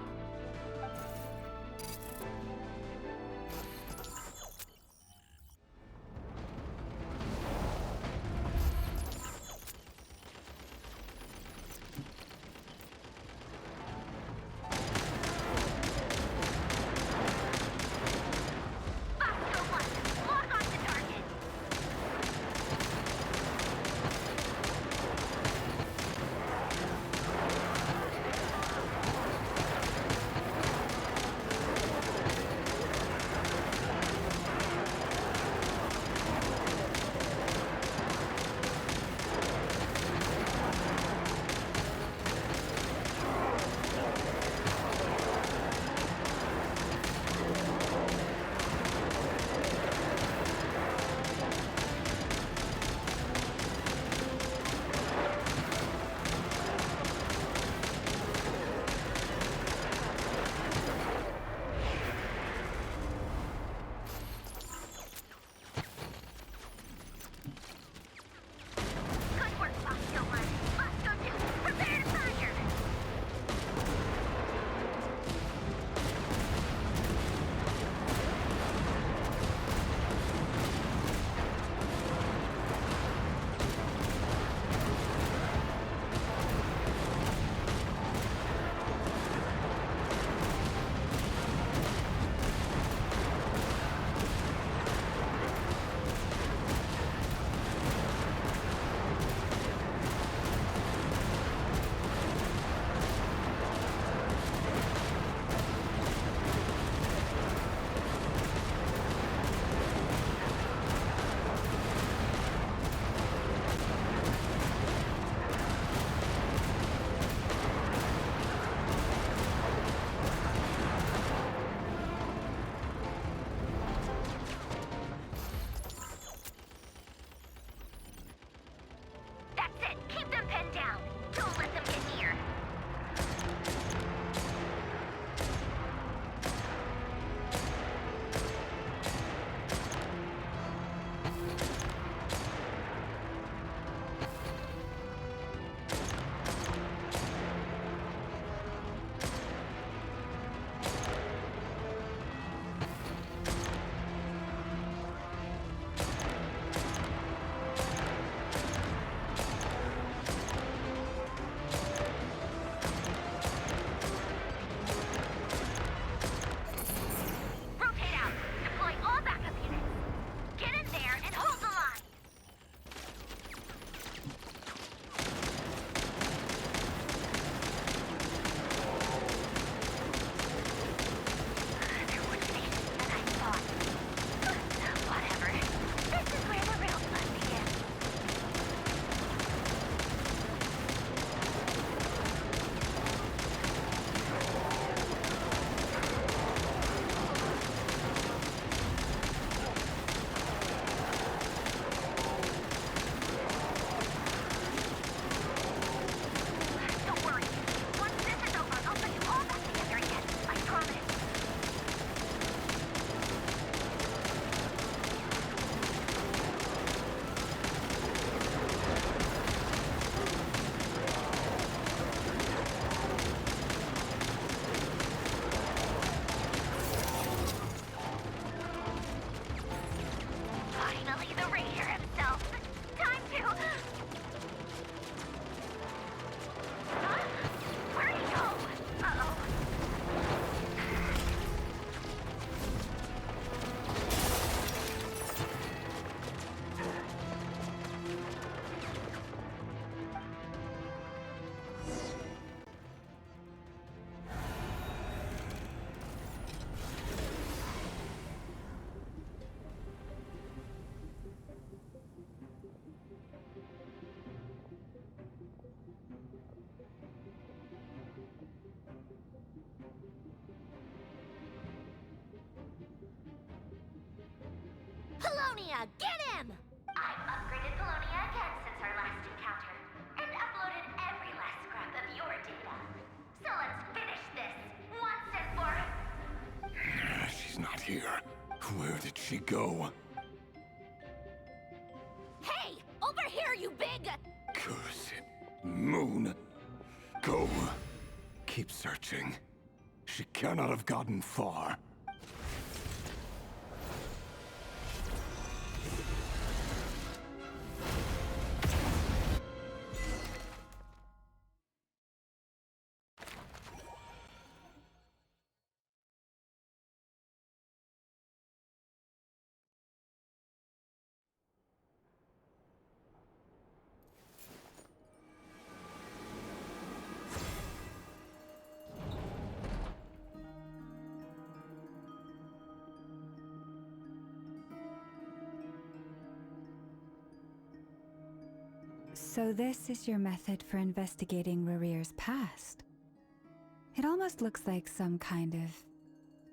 Polonia, get him! I've upgraded Polonia again since our last encounter, and uploaded every last scrap of your data. So let's finish this, once and for... She's not here. Where did she go? Hey! Over here, you big... Curse it. Moon. Go. Keep searching. She cannot have gotten far. So this is your method for investigating Rarir's past. It almost looks like some kind of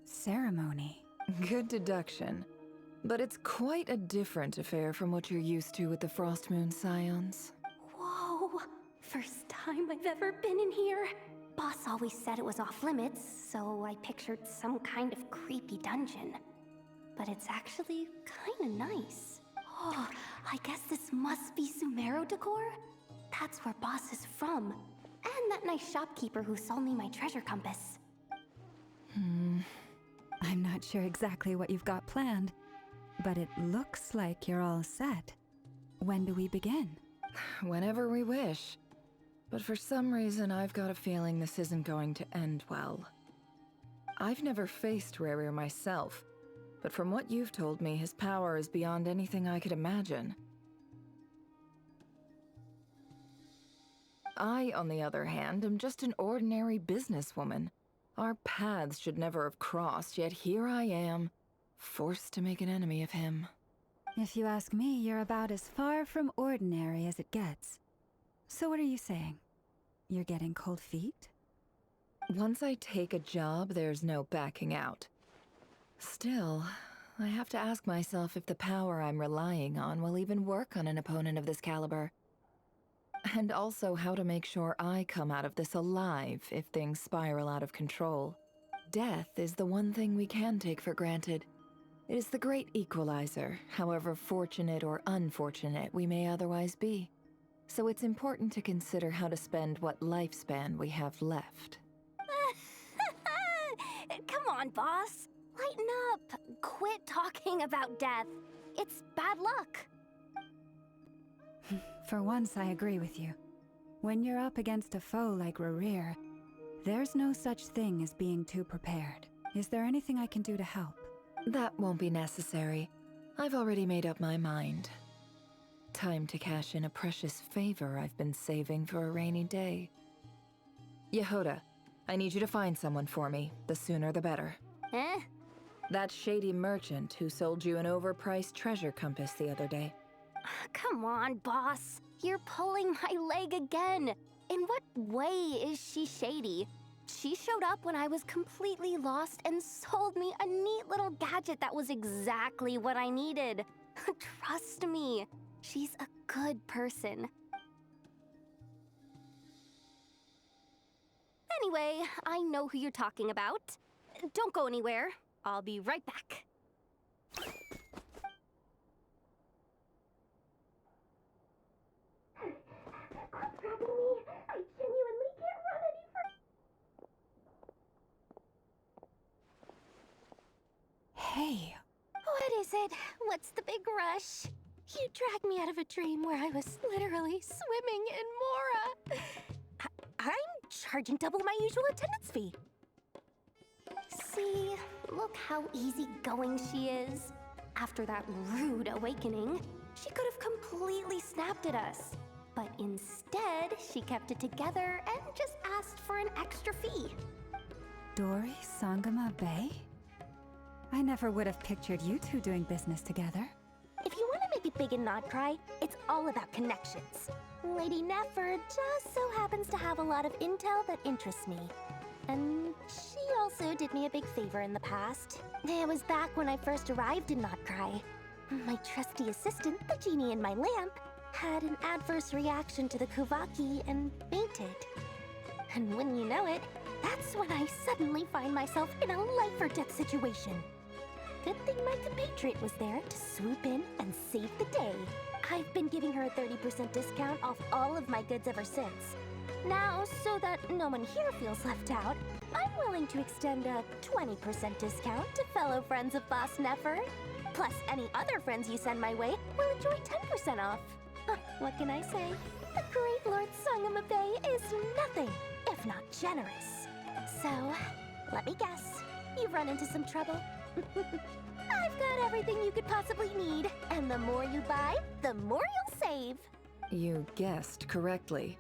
ceremony. Good deduction. But it's quite a different affair from what you're used to with the Frost Moon Scions. Whoa! First time I've ever been in here. Boss always said it was off limits, so I pictured some kind of creepy dungeon. But it's actually kinda nice. Oh, I guess this must be Sumero decor? That's where Boss is from. And that nice shopkeeper who sold me my treasure compass. I'm not sure exactly what you've got planned, but it looks like you're all set. When do we begin? Whenever we wish. But for some reason, I've got a feeling this isn't going to end well. I've never faced Rarir myself, but from what you've told me, his power is beyond anything I could imagine. I, on the other hand, am just an ordinary businesswoman. Our paths should never have crossed, yet here I am, forced to make an enemy of him. If you ask me, you're about as far from ordinary as it gets. So what are you saying? You're getting cold feet? Once I take a job, there's no backing out. Still, I have to ask myself if the power I'm relying on will even work on an opponent of this caliber. And also how to make sure I come out of this alive if things spiral out of control. Death is the one thing we can take for granted. It is the great equalizer, however fortunate or unfortunate we may otherwise be. So it's important to consider how to spend what lifespan we have left. Come on, boss. Lighten up. Quit talking about death. It's bad luck. For once, I agree with you. When you're up against a foe like Rarir, there's no such thing as being too prepared. Is there anything I can do to help? That won't be necessary. I've already made up my mind. Time to cash in a precious favor I've been saving for a rainy day. Yehoda, I need you to find someone for me. The sooner the better. Eh? That shady merchant who sold you an overpriced treasure compass the other day. Come on, boss. You're pulling my leg again. In what way is she shady? She showed up when I was completely lost and sold me a neat little gadget that was exactly what I needed. Trust me, she's a good person. Anyway, I know who you're talking about. Don't go anywhere. I'll be right back. I genuinely can't run any further. Hey. What is it? What's the big rush? You dragged me out of a dream where I was literally swimming in Mora. I'm charging double my usual attendance fee. See, look how easygoing she is. After that rude awakening, she could have completely snapped at us. But instead, she kept it together and just asked for an extra fee. Dori Sangama Bay? I never would have pictured you two doing business together. If you want to make it big in nodkrai, it's all about connections. Lady Nefer just so happens to have a lot of intel that interests me. And she also did me a big favor in the past. It was back when I first arrived in nodkrai. My trusty assistant, the genie in my lamp, had an adverse reaction to the Kuvaki and fainted. And wouldn't you know it, that's when I suddenly find myself in a life-or-death situation. Good thing my compatriot was there to swoop in and save the day. I've been giving her a 30% discount off all of my goods ever since. Now, so that no one here feels left out, I'm willing to extend a 20% discount to fellow friends of Boss Nefer. Plus, any other friends you send my way will enjoy 10% off. What can I say? The great Lord Sangamabe is nothing if not generous. So, let me guess. You've run into some trouble? I've got everything you could possibly need, and the more you buy, the more you'll save. You guessed correctly.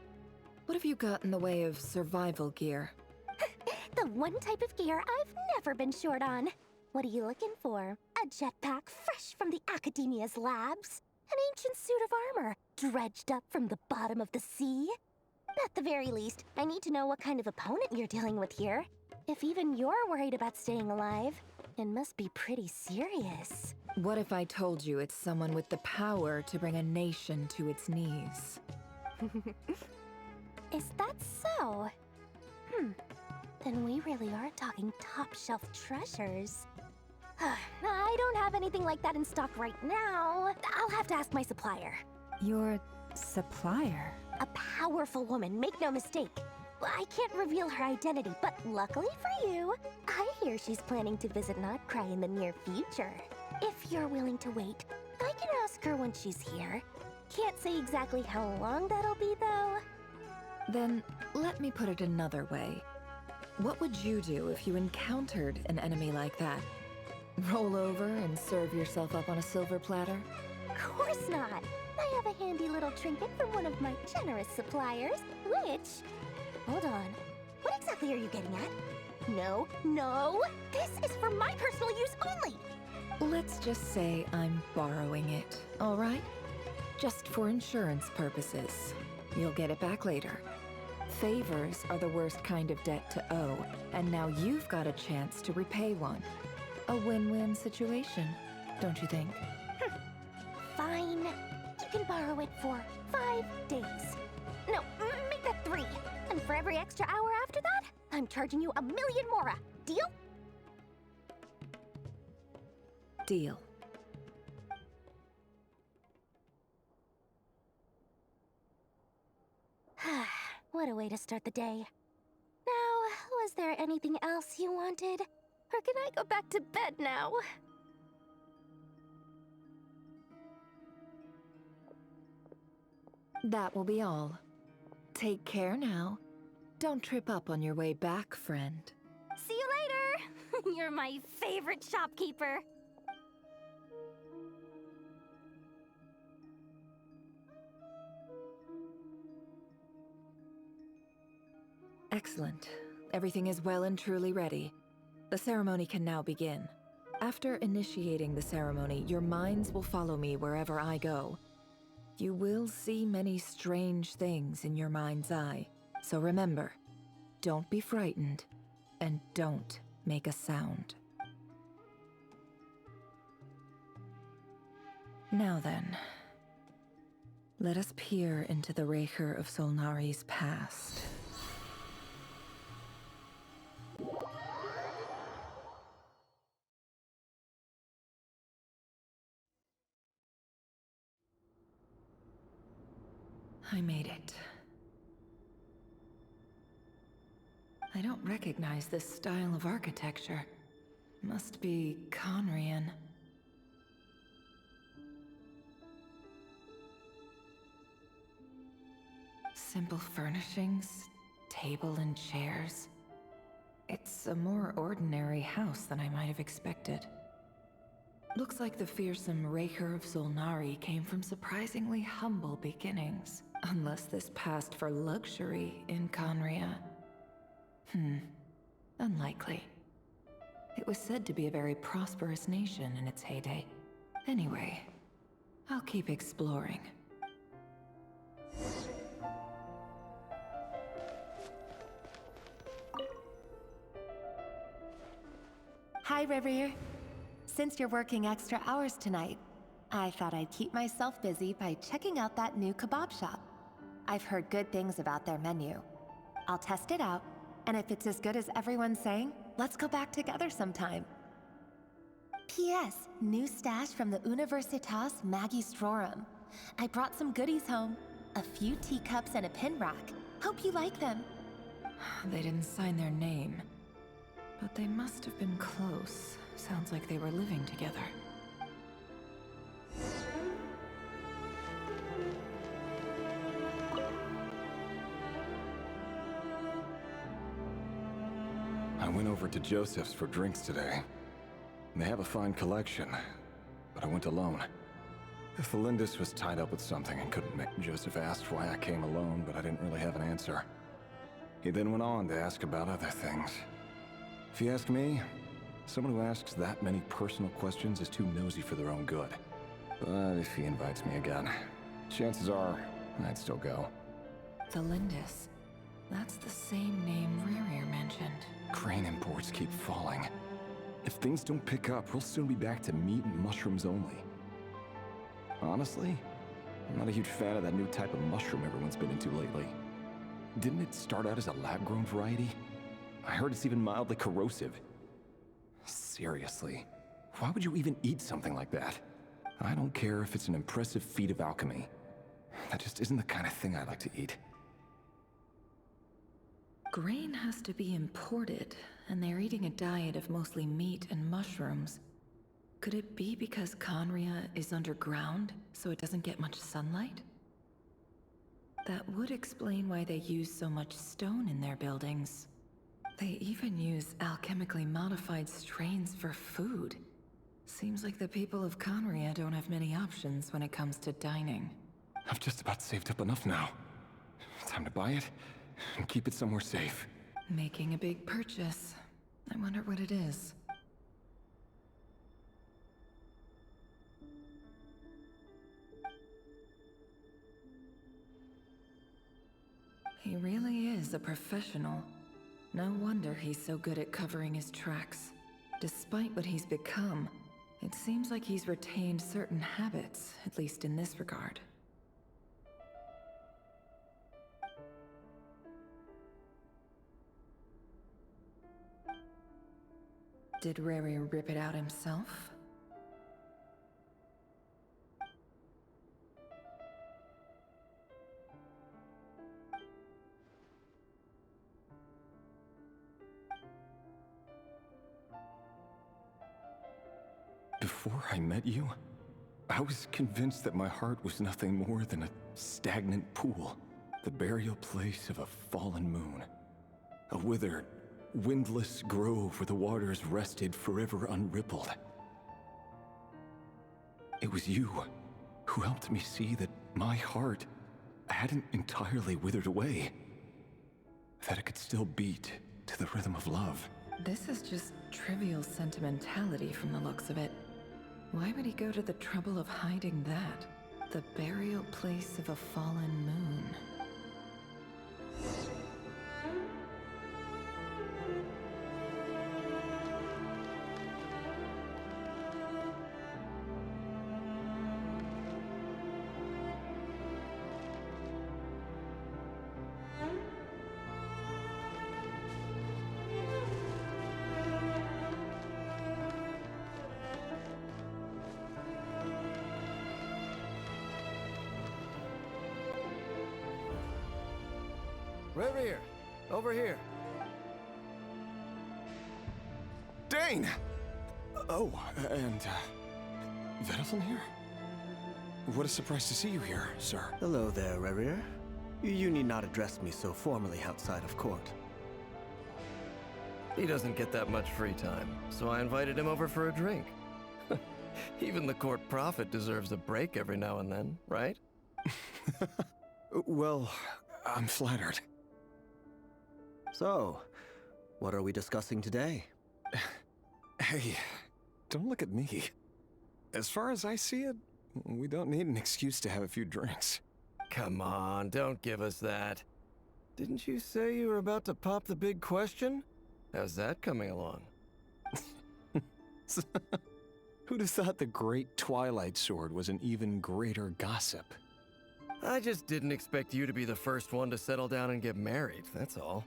What have you got in the way of survival gear? The one type of gear I've never been short on. What are you looking for? A jetpack fresh from the Academia's labs? An ancient suit of armor dredged up from the bottom of the sea? At the very least, I need to know what kind of opponent you're dealing with here. If even you're worried about staying alive, it must be pretty serious. What if I told you it's someone with the power to bring a nation to its knees? Is that so? Then we really are talking top-shelf treasures. I don't have anything like that in stock right now. I'll have to ask my supplier. Your supplier? A powerful woman, make no mistake. I can't reveal her identity, but luckily for you, I hear she's planning to visit Nodkrai in the near future. If you're willing to wait, I can ask her when she's here. Can't say exactly how long that'll be, though. Then, let me put it another way. What would you do if you encountered an enemy like that? Roll over and serve yourself up on a silver platter? Of course not. I have a handy little trinket from one of my generous suppliers, which... Hold on. What exactly are you getting at? No, no! This is for my personal use only! Let's just say I'm borrowing it, all right? Just for insurance purposes. You'll get it back later. Favors are the worst kind of debt to owe, and now you've got a chance to repay one. A win-win situation, don't you think? Fine. You can borrow it for 5 days. No, make that 3. And for every extra hour after that, I'm charging you 1,000,000 mora. Deal? Deal. What a way to start the day. Now, was there anything else you wanted? Or can I go back to bed now? That will be all. Take care now. Don't trip up on your way back, friend. See you later! You're my favorite shopkeeper. Excellent. Everything is well and truly ready. The ceremony can now begin. After initiating the ceremony, your minds will follow me wherever I go. You will see many strange things in your mind's eye. So remember, don't be frightened, and don't make a sound. Now then, let us peer into the Raker of Solnari's past. I made it. I don't recognize this style of architecture. Must be Conrian. Simple furnishings, table and chairs. It's a more ordinary house than I might have expected. Looks like the fearsome Raker of Solnari came from surprisingly humble beginnings. Unless this passed for luxury in Conria. Unlikely. It was said to be a very prosperous nation in its heyday. Anyway, I'll keep exploring. Hi, Reverie. Since you're working extra hours tonight, I thought I'd keep myself busy by checking out that new kebab shop. I've heard good things about their menu. I'll test it out, and if it's as good as everyone's saying, let's go back together sometime. P.S. New stash from the Universitas Magistrorum. I brought some goodies home. A few teacups and a pin rack. Hope you like them. They didn't sign their name. But they must have been close. Sounds like they were living together. I went over to Joseph's for drinks today. They have a fine collection, but I went alone. Felindus was tied up with something and couldn't make. Joseph asked why I came alone, but I didn't really have an answer. He then went on to ask about other things. If you ask me, someone who asks that many personal questions is too nosy for their own good. But if he invites me again, chances are I'd still go. Felindus. That's the same name Rerir mentioned. Crane imports keep falling. If things don't pick up, we'll soon be back to meat and mushrooms only. Honestly, I'm not a huge fan of that new type of mushroom everyone's been into lately. Didn't it start out as a lab-grown variety? I heard it's even mildly corrosive. Seriously, why would you even eat something like that? I don't care if it's an impressive feat of alchemy. That just isn't the kind of thing I like to eat. Grain has to be imported, and they're eating a diet of mostly meat and mushrooms. Could it be because Conria is underground, so it doesn't get much sunlight? That would explain why they use so much stone in their buildings. They even use alchemically modified strains for food. Seems like the people of Conria don't have many options when it comes to dining. I've just about saved up enough now. Time to buy it and keep it somewhere safe. Making a big purchase. I wonder what it is. He really is a professional. No wonder he's so good at covering his tracks. Despite what he's become, it seems like he's retained certain habits, at least in this regard. Did Rary rip it out himself? Before I met you, I was convinced that my heart was nothing more than a stagnant pool, the burial place of a fallen moon. A withered, windless grove where the waters rested forever unrippled. It was you who helped me see that my heart hadn't entirely withered away, that it could still beat to the rhythm of love. This is just trivial sentimentality from the looks of it. Why would he go to the trouble of hiding that? The burial place of a fallen moon. Rerir, over here. Dane! Oh, and, Vedalin here? What a surprise to see you here, sir. Hello there, Rerir. You need not address me so formally outside of court. He doesn't get that much free time, so I invited him over for a drink. Even the court prophet deserves a break every now and then, right? Well, I'm flattered. So, what are we discussing today? Hey, don't look at me. As far as I see it, we don't need an excuse to have a few drinks. Come on, don't give us that. Didn't you say you were about to pop the big question? How's that coming along? Who'd have thought the great Twilight Sword was an even greater gossip? I just didn't expect you to be the first one to settle down and get married, that's all.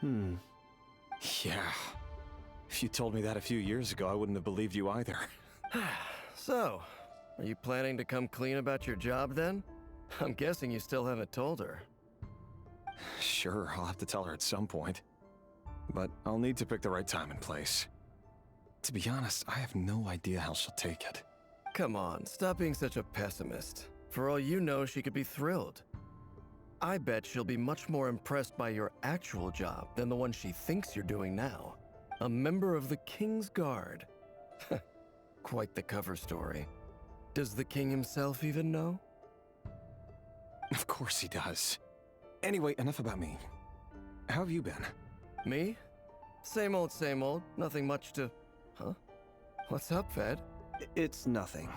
Yeah. If you told me that a few years ago, I wouldn't have believed you either. So, are you planning to come clean about your job then? I'm guessing you still haven't told her. Sure, I'll have to tell her at some point. But I'll need to pick the right time and place. To be honest, I have no idea how she'll take it. Come on, stop being such a pessimist. For all you know, she could be thrilled. I bet she'll be much more impressed by your actual job than the one she thinks you're doing now. A member of the King's Guard. Quite the cover story. Does the king himself even know? Of course he does. Anyway, enough about me. How have you been? Me? Same old, nothing much to... Huh? What's up, Ved? It's nothing.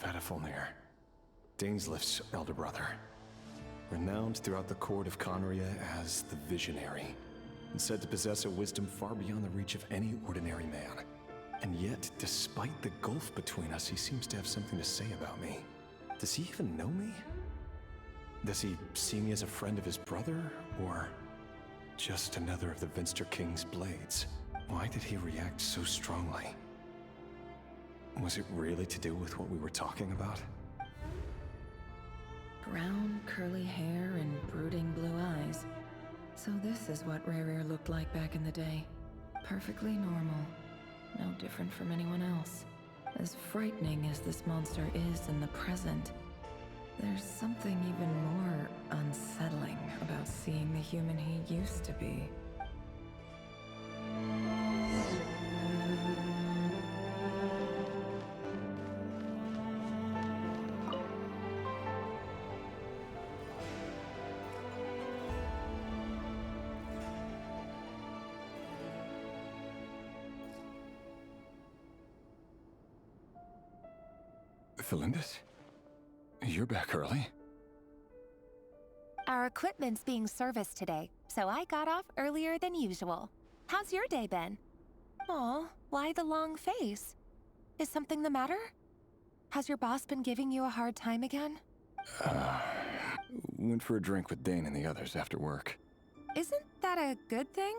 Vedifulnir, Dainsleif's elder brother. Renowned throughout the court of Conria as the Visionary, and said to possess a wisdom far beyond the reach of any ordinary man. And yet, despite the gulf between us, he seems to have something to say about me. Does he even know me? Does he see me as a friend of his brother, or just another of the Vinster King's blades? Why did he react so strongly? Was it really to do with what we were talking about? Brown, curly hair and brooding blue eyes. So this is what Rerir looked like back in the day. Perfectly normal. No different from anyone else. As frightening as this monster is in the present, there's something even more unsettling about seeing the human he used to be. Felindis? You're back early? Our equipment's being serviced today, so I got off earlier than usual. How's your day been? Aw, why the long face? Is something the matter? Has your boss been giving you a hard time again? Went for a drink with Dane and the others after work. Isn't that a good thing?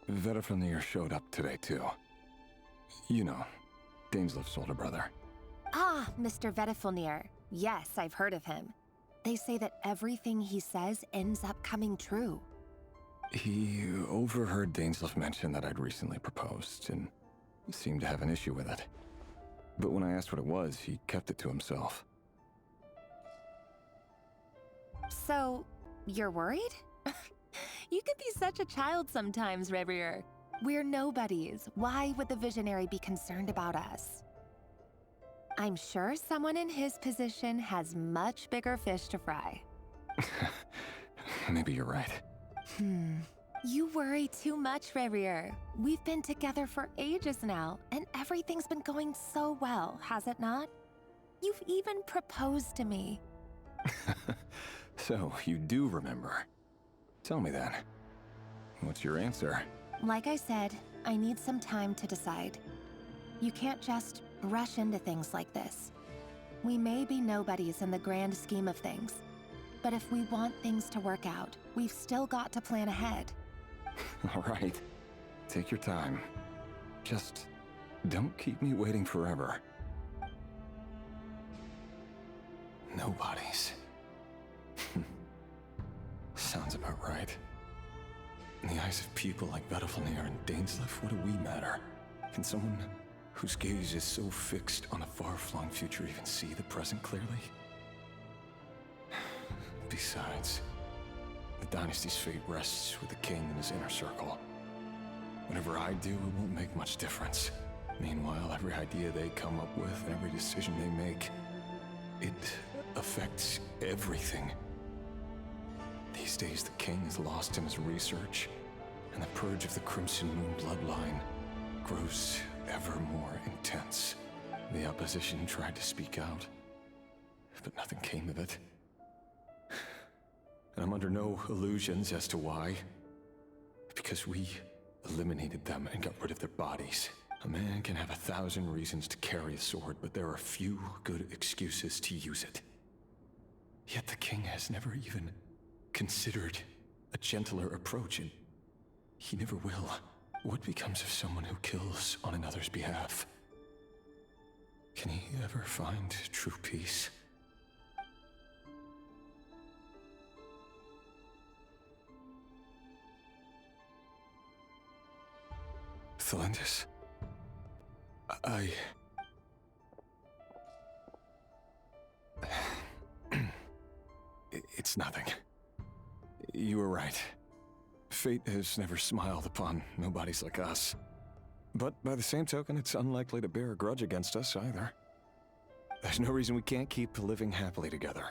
Vedifulnir showed up today, too. You know, Dainsleif's older brother. Ah, Mr. Vedifulnir. Yes, I've heard of him. They say that everything he says ends up coming true. He overheard Dainsleif mention that I'd recently proposed, and seemed to have an issue with it. But when I asked what it was, he kept it to himself. So, you're worried? You can be such a child sometimes, Rerir. We're nobodies. Why would the Visionary be concerned about us? I'm sure someone in his position has much bigger fish to fry. Maybe you're right. You worry too much, Rerir. We've been together for ages now, and everything's been going so well, has it not? You've even proposed to me. So, you do remember. Tell me then. What's your answer? Like I said, I need some time to decide. You can't just rush into things like this. We may be nobodies in the grand scheme of things, but if we want things to work out, we've still got to plan ahead. All right. Take your time. Just don't keep me waiting forever. Nobodies. Sounds about right. In the eyes of people like Vedifulnir and Dainsleif, what do we matter? Can someone whose gaze is so fixed on a far-flung future even see the present clearly? Besides, the dynasty's fate rests with the king and his inner circle. Whatever I do, it won't make much difference. Meanwhile, every idea they come up with, every decision they make, it affects everything. These days, the king is lost in his research, and the purge of the Crimson Moon bloodline grows ever more intense. The opposition tried to speak out, but nothing came of it. And I'm under no illusions as to why. Because we eliminated them and got rid of their bodies. A man can have 1,000 reasons to carry a sword, but there are few good excuses to use it. Yet the king has never even considered a gentler approach, and he never will. What becomes of someone who kills on another's behalf? Can he ever find true peace? Thelindis, It's nothing. You were right. Fate has never smiled upon nobodies like us. But by the same token, it's unlikely to bear a grudge against us either. There's no reason we can't keep living happily together,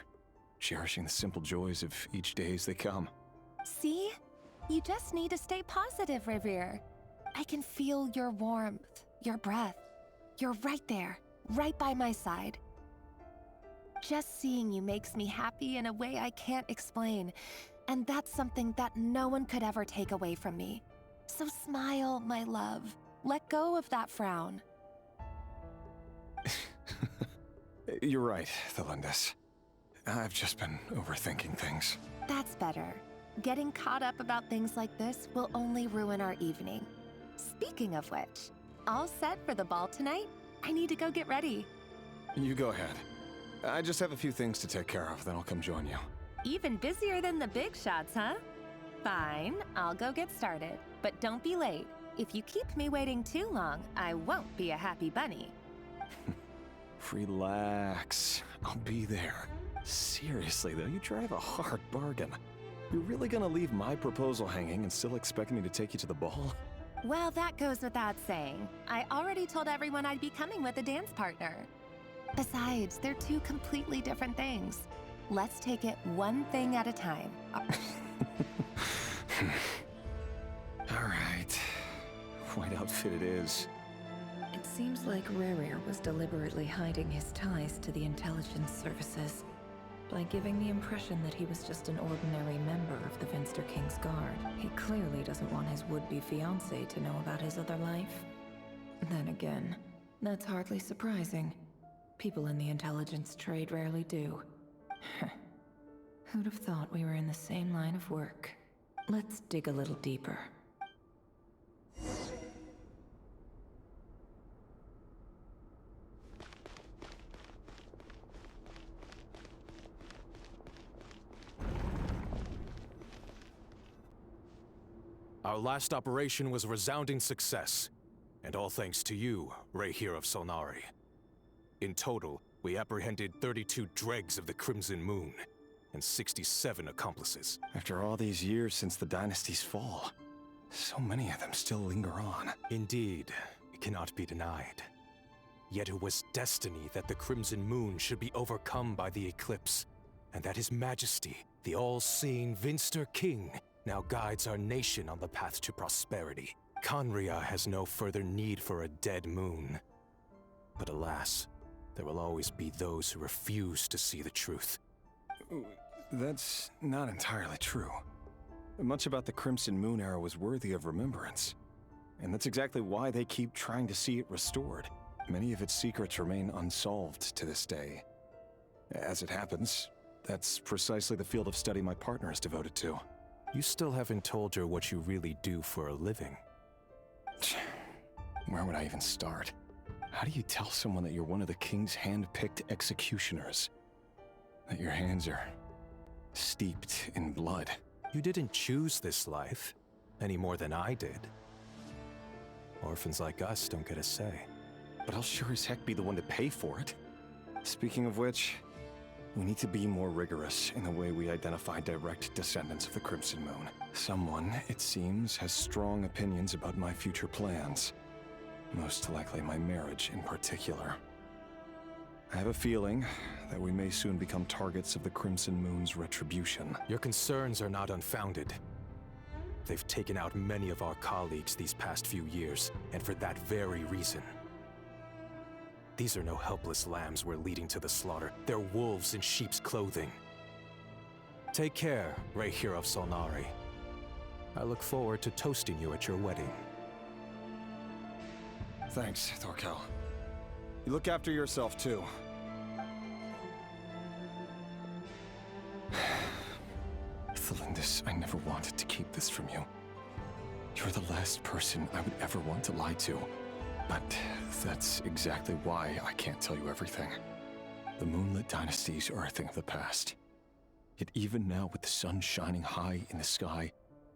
cherishing the simple joys of each day as they come. See? You just need to stay positive, Revere. I can feel your warmth, your breath. You're right there, right by my side. Just seeing you makes me happy in a way I can't explain, and that's something that no one could ever take away from me. So smile, my love. Let go of that frown. You're right, Thelindis. I've just been overthinking things. That's better. Getting caught up about things like this will only ruin our evening. Speaking of which, all set for the ball tonight? I need to go get ready. You go ahead. I just have a few things to take care of, then I'll come join you. Even busier than the big shots, huh? Fine, I'll go get started. But don't be late. If you keep me waiting too long, I won't be a happy bunny. Relax. I'll be there. Seriously, though, you drive a hard bargain. You're really gonna leave my proposal hanging and still expect me to take you to the ball? Well, that goes without saying. I already told everyone I'd be coming with a dance partner. Besides, they're two completely different things. Let's take it one thing at a time. All right. White outfit it is. It seems like Revere was deliberately hiding his ties to the intelligence services by giving the impression that he was just an ordinary member of the Finster King's Guard. He clearly doesn't want his would-be fiancée to know about his other life. Then again, that's hardly surprising. People in the intelligence trade rarely do. Who'd have thought we were in the same line of work? Let's dig a little deeper. Our last operation was a resounding success, and all thanks to you, Ray here of Solnari. In total, we apprehended 32 dregs of the Crimson Moon, and 67 accomplices. After all these years since the dynasty's fall, so many of them still linger on. Indeed, it cannot be denied. Yet it was destiny that the Crimson Moon should be overcome by the eclipse, and that His Majesty, the all-seeing Finster King, now guides our nation on the path to prosperity. Conria has no further need for a dead moon. But alas, there will always be those who refuse to see the truth. That's not entirely true. Much about the Crimson Moon era was worthy of remembrance. And that's exactly why they keep trying to see it restored. Many of its secrets remain unsolved to this day. As it happens, that's precisely the field of study my partner is devoted to. You still haven't told her what you really do for a living. Where would I even start? How do you tell someone that you're one of the king's hand-picked executioners? That your hands are steeped in blood? You didn't choose this life, any more than I did. Orphans like us don't get a say. But I'll sure as heck be the one to pay for it. Speaking of which, we need to be more rigorous in the way we identify direct descendants of the Crimson Moon. Someone, it seems, has strong opinions about my future plans. Most likely my marriage in particular. I have a feeling that we may soon become targets of the Crimson Moon's retribution. Your concerns are not unfounded. They've taken out many of our colleagues these past few years, and for that very reason. These are no helpless lambs we're leading to the slaughter. They're wolves in sheep's clothing. Take care, Re'hir of Solnari. I look forward to toasting you at your wedding. Thanks, Thorkel. You look after yourself, too. Thelindis, I never wanted to keep this from you. You're the last person I would ever want to lie to. But that's exactly why I can't tell you everything. The moonlit dynasties are a thing of the past. Yet even now, with the sun shining high in the sky,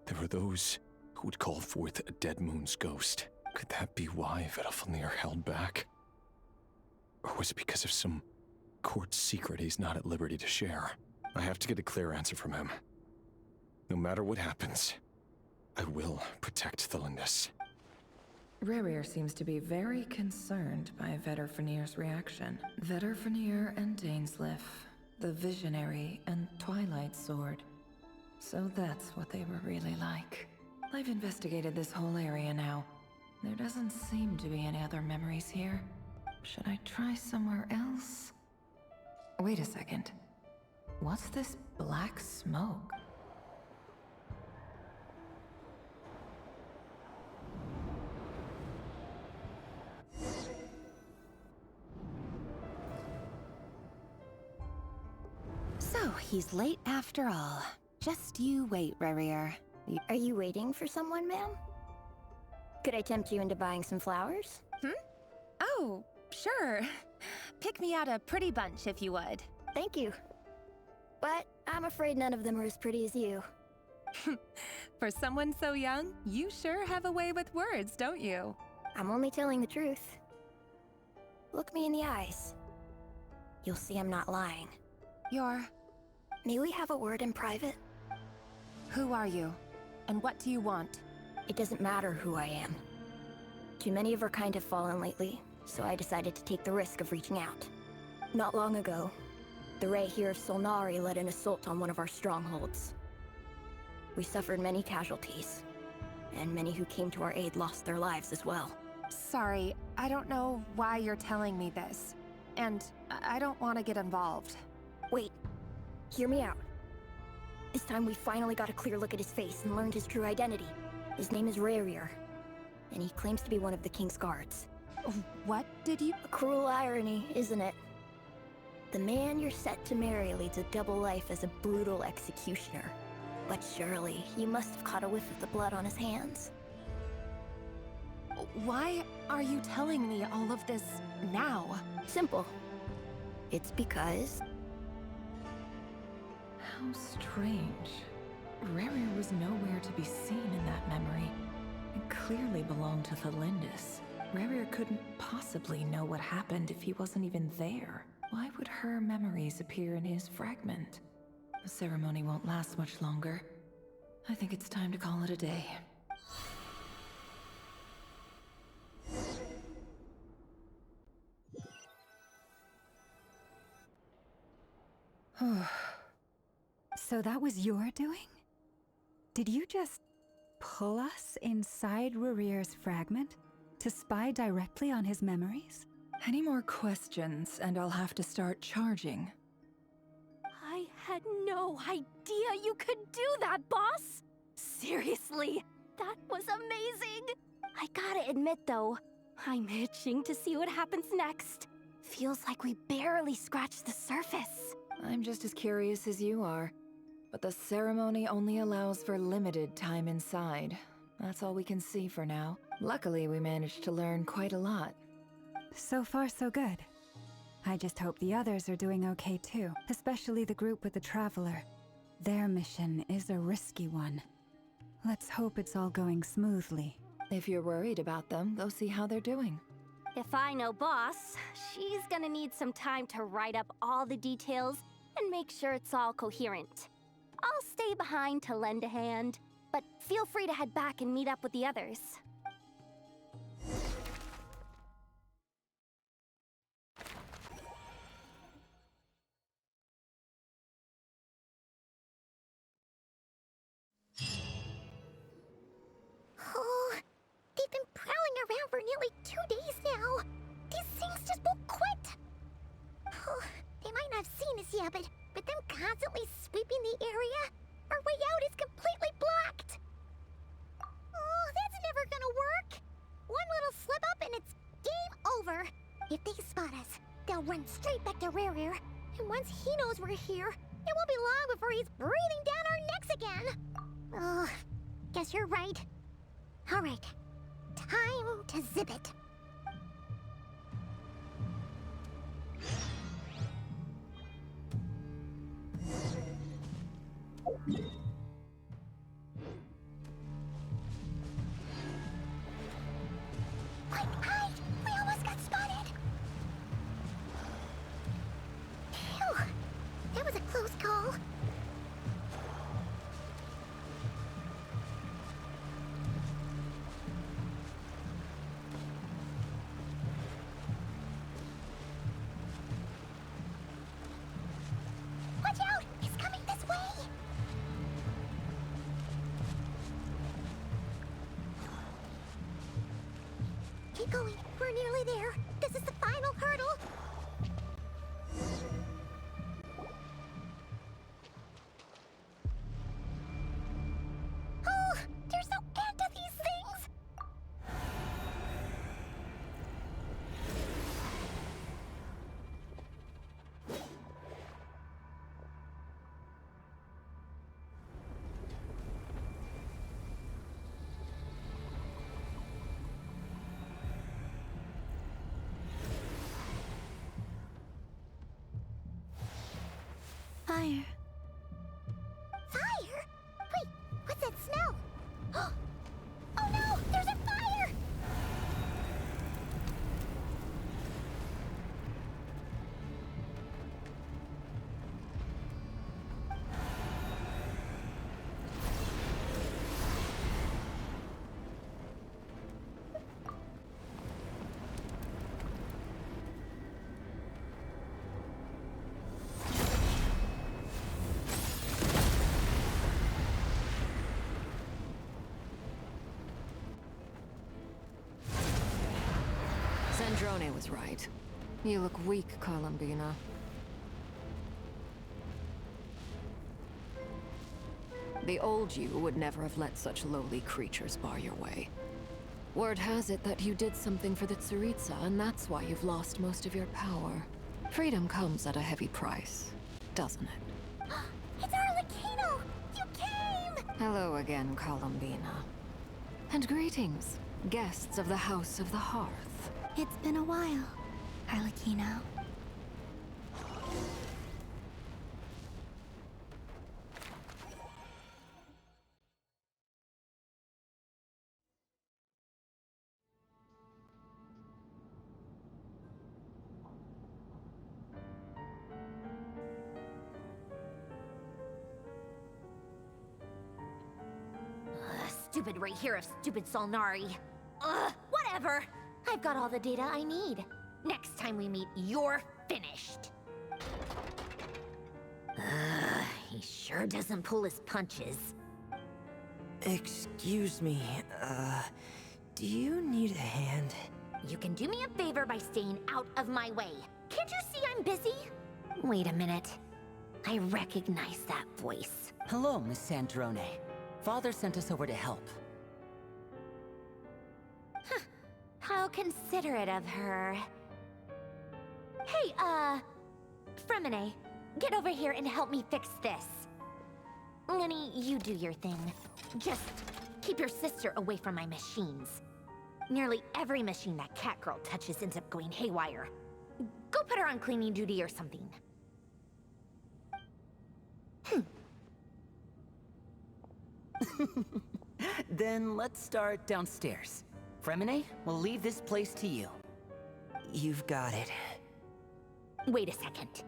there are those who would call forth a dead moon's ghost. Could that be why Vedalfnir held back? Or was it because of some court secret he's not at liberty to share? I have to get a clear answer from him. No matter what happens, I will protect Thelindis. Re'hir seems to be very concerned by Vedalfnir's reaction. Vedalfnir and Dainsleif, the Visionary and Twilight Sword. So that's what they were really like. I've investigated this whole area now. There doesn't seem to be any other memories here. Should I try somewhere else? Wait a second. What's this black smoke? So, he's late after all. Just you wait, Re'hir. Are you waiting for someone, ma'am? Could I tempt you into buying some flowers? Oh, sure. Pick me out a pretty bunch if you would. Thank you. But I'm afraid none of them are as pretty as you. For someone so young, you sure have a way with words, don't you? I'm only telling the truth. Look me in the eyes. You'll see I'm not lying. May we have a word in private? Who are you? And what do you want? It doesn't matter who I am. Too many of our kind have fallen lately, so I decided to take the risk of reaching out. Not long ago, the Re'hir of Solnari led an assault on one of our strongholds. We suffered many casualties, and many who came to our aid lost their lives as well. Sorry, I don't know why you're telling me this. And I don't want to get involved. Wait, hear me out. This time we finally got a clear look at his face and learned his true identity. His name is Re'hir, and he claims to be one of the King's guards. What did you— A cruel irony, isn't it? The man you're set to marry leads a double life as a brutal executioner. But surely, you must have caught a whiff of the blood on his hands. Why are you telling me all of this now? Simple. It's because... How strange. Re'hir was nowhere to be seen in that memory. It clearly belonged to Thelindis. Re'hir couldn't possibly know what happened if he wasn't even there. Why would her memories appear in his fragment? The ceremony won't last much longer. I think it's time to call it a day. So that was your doing? Did you just pull us inside Re'hir's fragment to spy directly on his memories? Any more questions, and I'll have to start charging. I had no idea you could do that, boss! Seriously, that was amazing! I gotta admit though, I'm itching to see what happens next. Feels like we barely scratched the surface. I'm just as curious as you are. But the ceremony only allows for limited time inside. That's all we can see for now. Luckily, we managed to learn quite a lot. So far, so good. I just hope the others are doing okay too, especially the group with the Traveler. Their mission is a risky one. Let's hope it's all going smoothly. If you're worried about them, go see how they're doing. If I know boss, she's gonna need some time to write up all the details and make sure it's all coherent. I'll stay behind to lend a hand, but feel free to head back and meet up with the others. Oh, they've been prowling around for nearly 2 days now. These things just won't quit. Oh, they might not have seen us yet, but them constantly sweeping the area, our way out is completely blocked. Oh, that's never gonna work. One little slip up and it's game over. If they spot us, they'll run straight back to Rear. And once he knows we're here, it won't be long before he's breathing down our necks again. Oh, guess you're right. All right, time to zip it. Quick, hide! We almost got spotted! Phew! That was a close call. Watch out! He's coming this way! Keep going. We're nearly there. This is the final hurdle. Oh, there's no end to these things. Fire. Fire? Wait, what's that smell? Oh no, there's a fire! Sandrone was right. You look weak, Columbina. The old you would never have let such lowly creatures bar your way. Word has it that you did something for the Tsaritsa, and that's why you've lost most of your power. Freedom comes at a heavy price, doesn't it? It's Arlecchino! You came! Hello again, Columbina. And greetings, guests of the House of the Hearth. It's been a while, Arlecchino. Stupid right here of stupid Solnari. Ugh, whatever. I've got all the data I need. Next time we meet, you're finished. He sure doesn't pull his punches. Excuse me, do you need a hand? You can do me a favor by staying out of my way. Can't you see I'm busy? Wait a minute. I recognize that voice. Hello, Miss Sandrone. Father sent us over to help. Huh. How considerate of her. Hey, Fremine, get over here and help me fix this. Lenny, you do your thing. Just keep your sister away from my machines. Nearly every machine that cat girl touches ends up going haywire. Go put her on cleaning duty or something. Then let's start downstairs. Fremine, we'll leave this place to you. You've got it. Wait a second.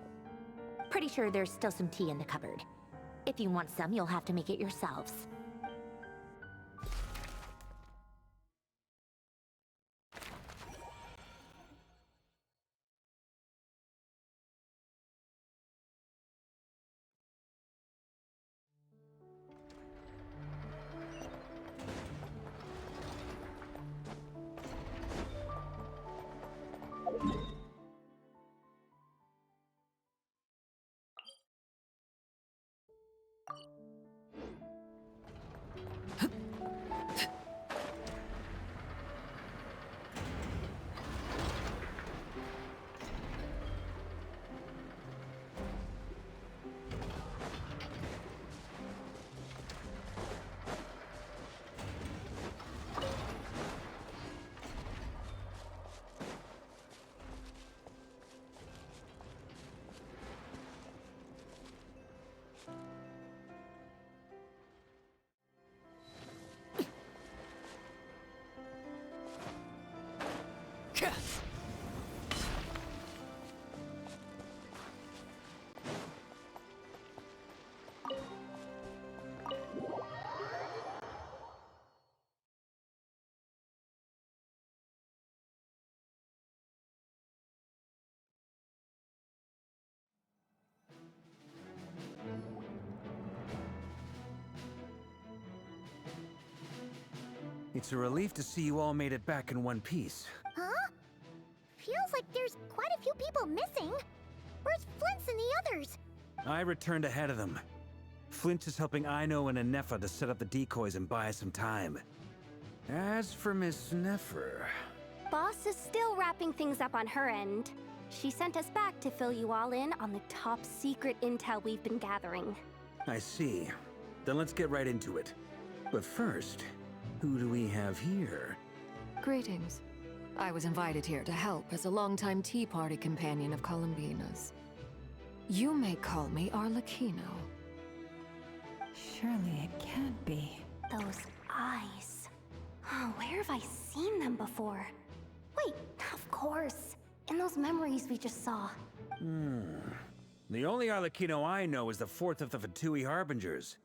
Pretty sure there's still some tea in the cupboard. If you want some, you'll have to make it yourselves. It's a relief to see you all made it back in one piece. Huh? Feels like there's quite a few people missing. Where's Flins and the others? I returned ahead of them. Flint is helping Aino and Ineffa to set up the decoys and buy us some time. As for Miss Nefer... Boss is still wrapping things up on her end. She sent us back to fill you all in on the top secret intel we've been gathering. I see. Then let's get right into it. But first, who do we have here? Greetings. I was invited here to help as a longtime Tea Party companion of Columbina's. You may call me Arlecchino. Surely it can't be. Those eyes. Oh, where have I seen them before? Wait, of course. In those memories we just saw. The only Arlecchino I know is the fourth of the Fatui Harbingers.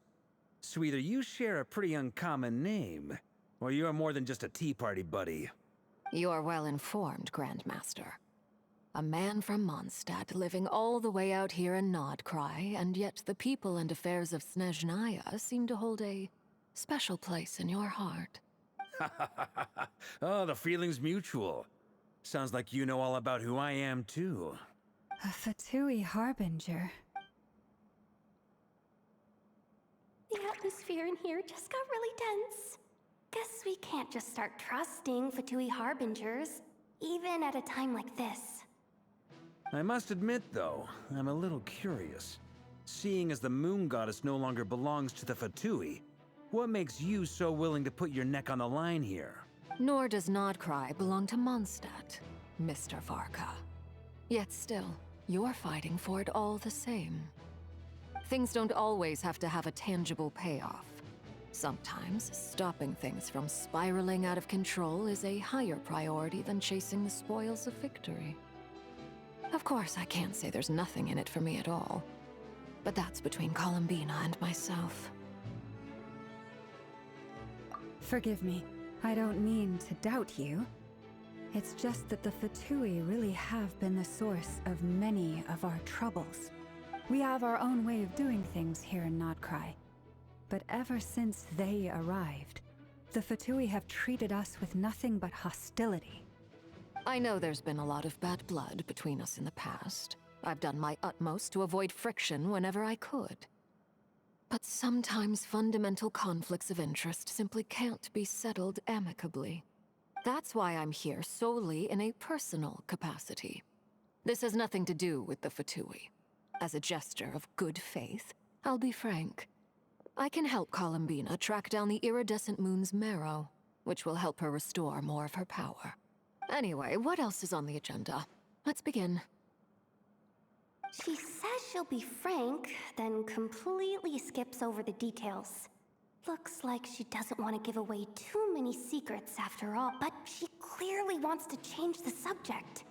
So either you share a pretty uncommon name, or you're more than just a Tea Party buddy. You're well informed, Grandmaster. A man from Mondstadt living all the way out here in Nodkrai, and yet the people and affairs of Snezhnaya seem to hold a special place in your heart. Oh, the feeling's mutual. Sounds like you know all about who I am, too. A Fatui Harbinger. The atmosphere in here just got really tense. Guess we can't just start trusting Fatui Harbingers, even at a time like this. I must admit, though, I'm a little curious. Seeing as the moon goddess no longer belongs to the Fatui, what makes you so willing to put your neck on the line here? Nor does Nodkrai belong to Mondstadt, Mr. Varka. Yet still, you're fighting for it all the same. Things don't always have to have a tangible payoff. Sometimes, stopping things from spiraling out of control is a higher priority than chasing the spoils of victory. Of course, I can't say there's nothing in it for me at all. But that's between Columbina and myself. Forgive me. I don't mean to doubt you. It's just that the Fatui really have been the source of many of our troubles. We have our own way of doing things here in Nodkrai. But ever since they arrived, the Fatui have treated us with nothing but hostility. I know there's been a lot of bad blood between us in the past. I've done my utmost to avoid friction whenever I could. But sometimes fundamental conflicts of interest simply can't be settled amicably. That's why I'm here solely in a personal capacity. This has nothing to do with the Fatui. As a gesture of good faith, I'll be frank. I can help Columbina track down the iridescent moon's marrow, which will help her restore more of her power. Anyway, what else is on the agenda? Let's begin. She says she'll be frank, then completely skips over the details. Looks like she doesn't want to give away too many secrets after all, but she clearly wants to change the subject.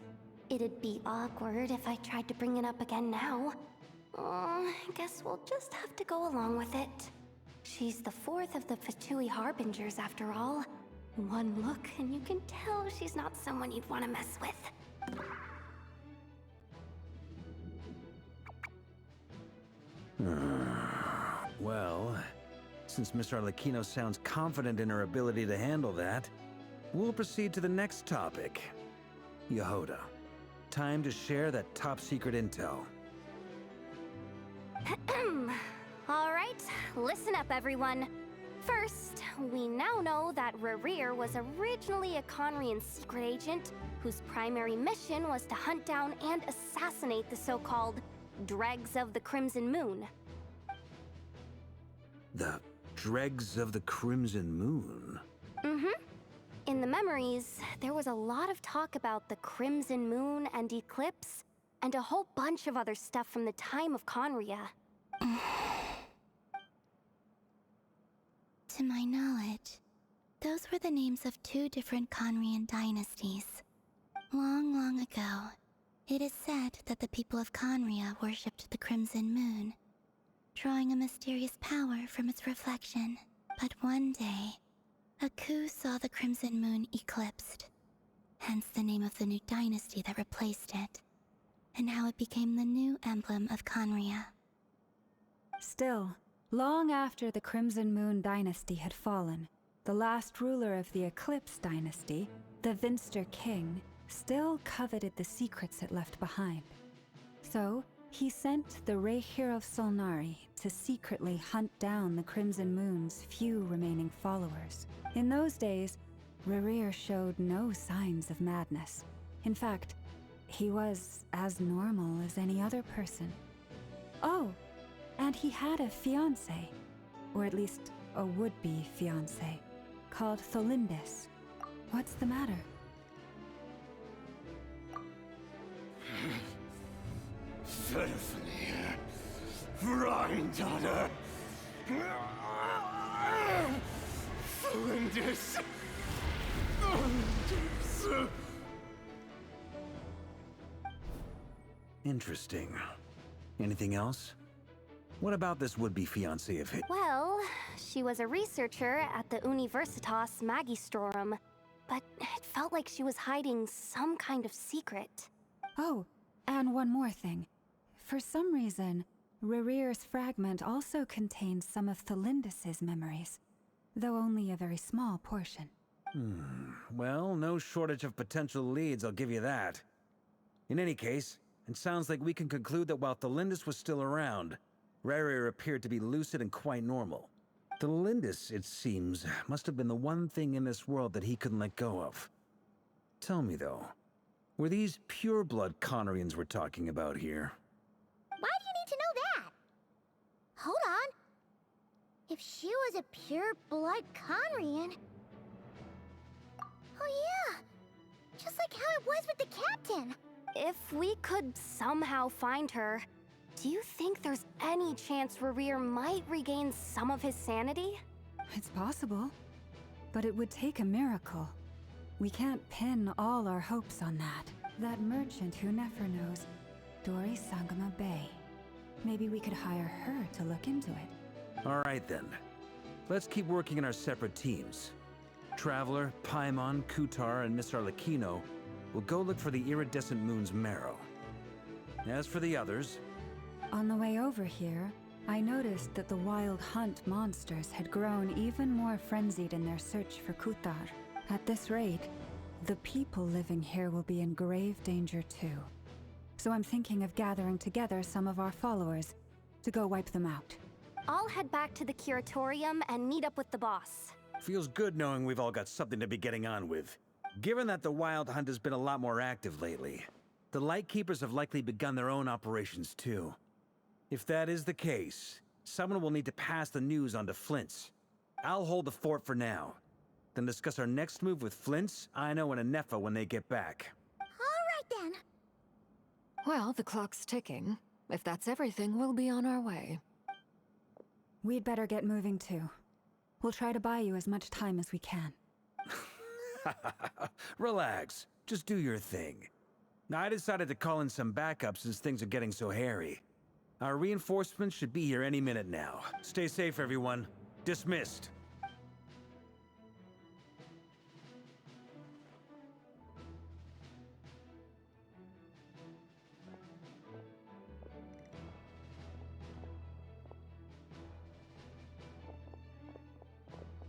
It'd be awkward if I tried to bring it up again now. I guess we'll just have to go along with it. She's the fourth of the Fatui Harbingers after all. One look and you can tell she's not someone you'd want to mess with. Well, since Miss Arlecchino sounds confident in her ability to handle that, we'll proceed to the next topic. Yehoda, time to share that top secret intel. Alright, listen up everyone. First, we now know that Rerir was originally a Conrian secret agent whose primary mission was to hunt down and assassinate the so-called Dregs of the Crimson Moon. The Dregs of the Crimson Moon? In the memories, there was a lot of talk about the Crimson Moon and Eclipse, and a whole bunch of other stuff from the time of Conria. To my knowledge, those were the names of two different Conrian dynasties. Long, long ago, it is said that the people of Conria worshipped the Crimson Moon, drawing a mysterious power from its reflection. But one day, a coup saw the Crimson Moon eclipsed, hence the name of the new dynasty that replaced it, and how it became the new emblem of Conria. Still, long after the Crimson Moon dynasty had fallen, The last ruler of the Eclipse dynasty, the Vinster King, still coveted the secrets it left behind. So, he sent the Rehir of Solnari to secretly hunt down the Crimson Moon's few remaining followers. In those days, Rerir showed no signs of madness. In fact, he was as normal as any other person. Oh, and he had a fiancé, or at least a would-be fiancé, called Tholindis. What's the matter? Ferfnir, Rhine-daughter, Flinders. Interesting. Anything else? What about this would-be fiancé of his? Well, she was a researcher at the Universitas Magistrorum, but it felt like she was hiding some kind of secret. Oh, and one more thing. For some reason, Rerir's fragment also contains some of Tholindis' memories, though only a very small portion. Well, no shortage of potential leads, I'll give you that. In any case, it sounds like we can conclude that while Tholindis was still around, Rerir appeared to be lucid and quite normal. Tholindis, it seems, must have been the one thing in this world that he couldn't let go of. Tell me, though, were these pure-blood Conorians we're talking about here? Why do you need to know that? Hold on. If she was a pure-blood Conrian... Oh yeah! Just like how it was with the captain! If we could somehow find her, do you think there's any chance Rerir might regain some of his sanity? It's possible, but it would take a miracle. We can't pin all our hopes on that. That merchant who never knows, Dori Sangama Bay. Maybe we could hire her to look into it. All right, then. Let's keep working in our separate teams. Traveler, Paimon, Kutar, and Miss Arlecchino will go look for the iridescent moon's marrow. As for the others... On the way over here, I noticed that the Wild Hunt monsters had grown even more frenzied in their search for Kutar. At this rate, the people living here will be in grave danger too. So I'm thinking of gathering together some of our followers to go wipe them out. I'll head back to the Curatorium and meet up with the boss. Feels good knowing we've all got something to be getting on with. Given that the Wild Hunt has been a lot more active lately, the Lightkeepers have likely begun their own operations too. If that is the case, someone will need to pass the news on to Flins. I'll hold the fort for now, then discuss our next move with Flins, Aino, and Ineffa when they get back. All right then. Well, the clock's ticking. If that's everything, we'll be on our way. We'd better get moving too. We'll try to buy you as much time as we can. Relax. Just do your thing. I decided to call in some backup since things are getting so hairy. Our reinforcements should be here any minute now. Stay safe, everyone. Dismissed.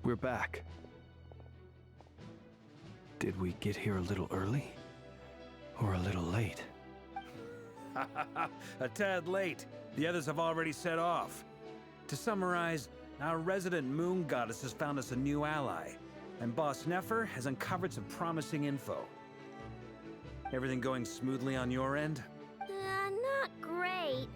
We're back. Did we get here a little early? Or a little late? A tad late. The others have already set off. To summarize, our resident moon goddess has found us a new ally, and Boss Nefer has uncovered some promising info. Everything going smoothly on your end? Not great.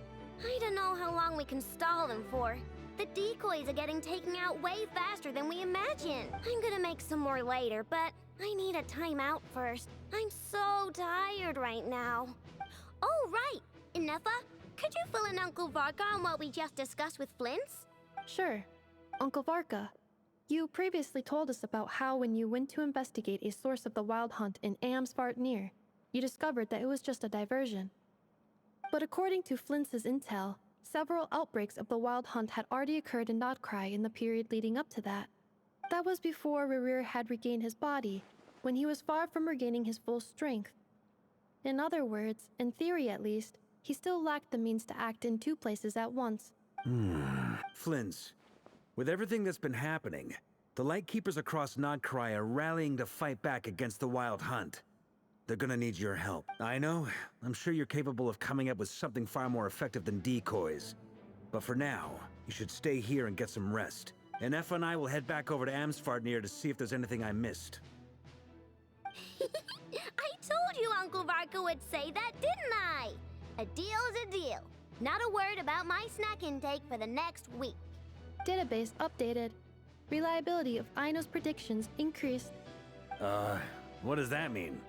I don't know how long we can stall them for. The decoys are getting taken out way faster than we imagined. I'm gonna make some more later, but I need a timeout first. I'm so tired right now. Oh, right! Ineffa, could you fill in Uncle Varka on what we just discussed with Flins? Sure. Uncle Varka, you previously told us about how when you went to investigate a source of the Wild Hunt in Amsvartnir, you discovered that it was just a diversion. But according to Flints's intel, several outbreaks of the Wild Hunt had already occurred in Nodkrai in the period leading up to that. That was before Rerir had regained his body, when he was far from regaining his full strength. In other words, in theory at least, he still lacked the means to act in two places at once. Flins, with everything that's been happening, The Lightkeepers across Nodkrai are rallying to fight back against the Wild Hunt. They're gonna need your help. I know, I'm sure you're capable of coming up with something far more effective than decoys. But for now, you should stay here and get some rest. Ineffa and I will head back over to Amsfarnir to see if there's anything I missed. I told you Uncle Varka would say that, didn't I? A deal's a deal. Not a word about my snack intake for the next week. Database updated. Reliability of Aino's predictions increased. What does that mean?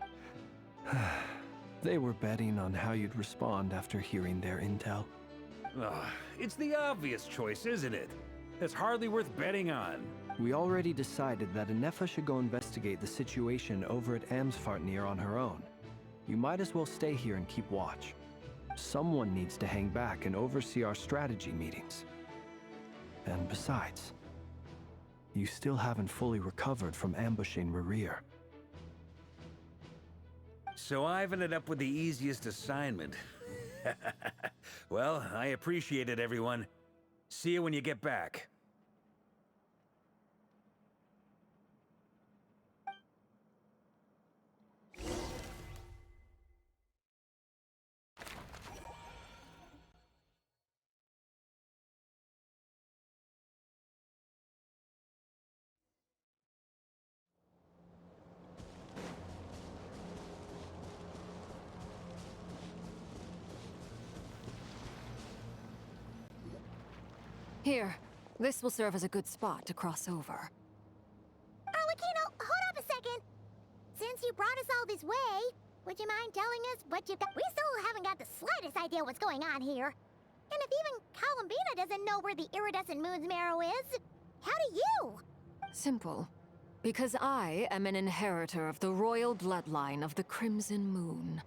They were betting on how you'd respond after hearing their intel. It's the obvious choice, isn't it? It's hardly worth betting on. We already decided that Ineffa should go investigate the situation over at Amsfarnir on her own. You might as well stay here and keep watch. Someone needs to hang back and oversee our strategy meetings. And besides, you still haven't fully recovered from ambushing Rerir. So I've ended up with the easiest assignment. Well, I appreciate it, everyone. See you when you get back. Here, this will serve as a good spot to cross over. Arlecchino, hold up a second. Since you brought us all this way, would you mind telling us what you've got? We still haven't got the slightest idea what's going on here. And if even Columbina doesn't know where the iridescent moon's marrow is, how do you? Simple. Because I am an inheritor of the royal bloodline of the Crimson Moon,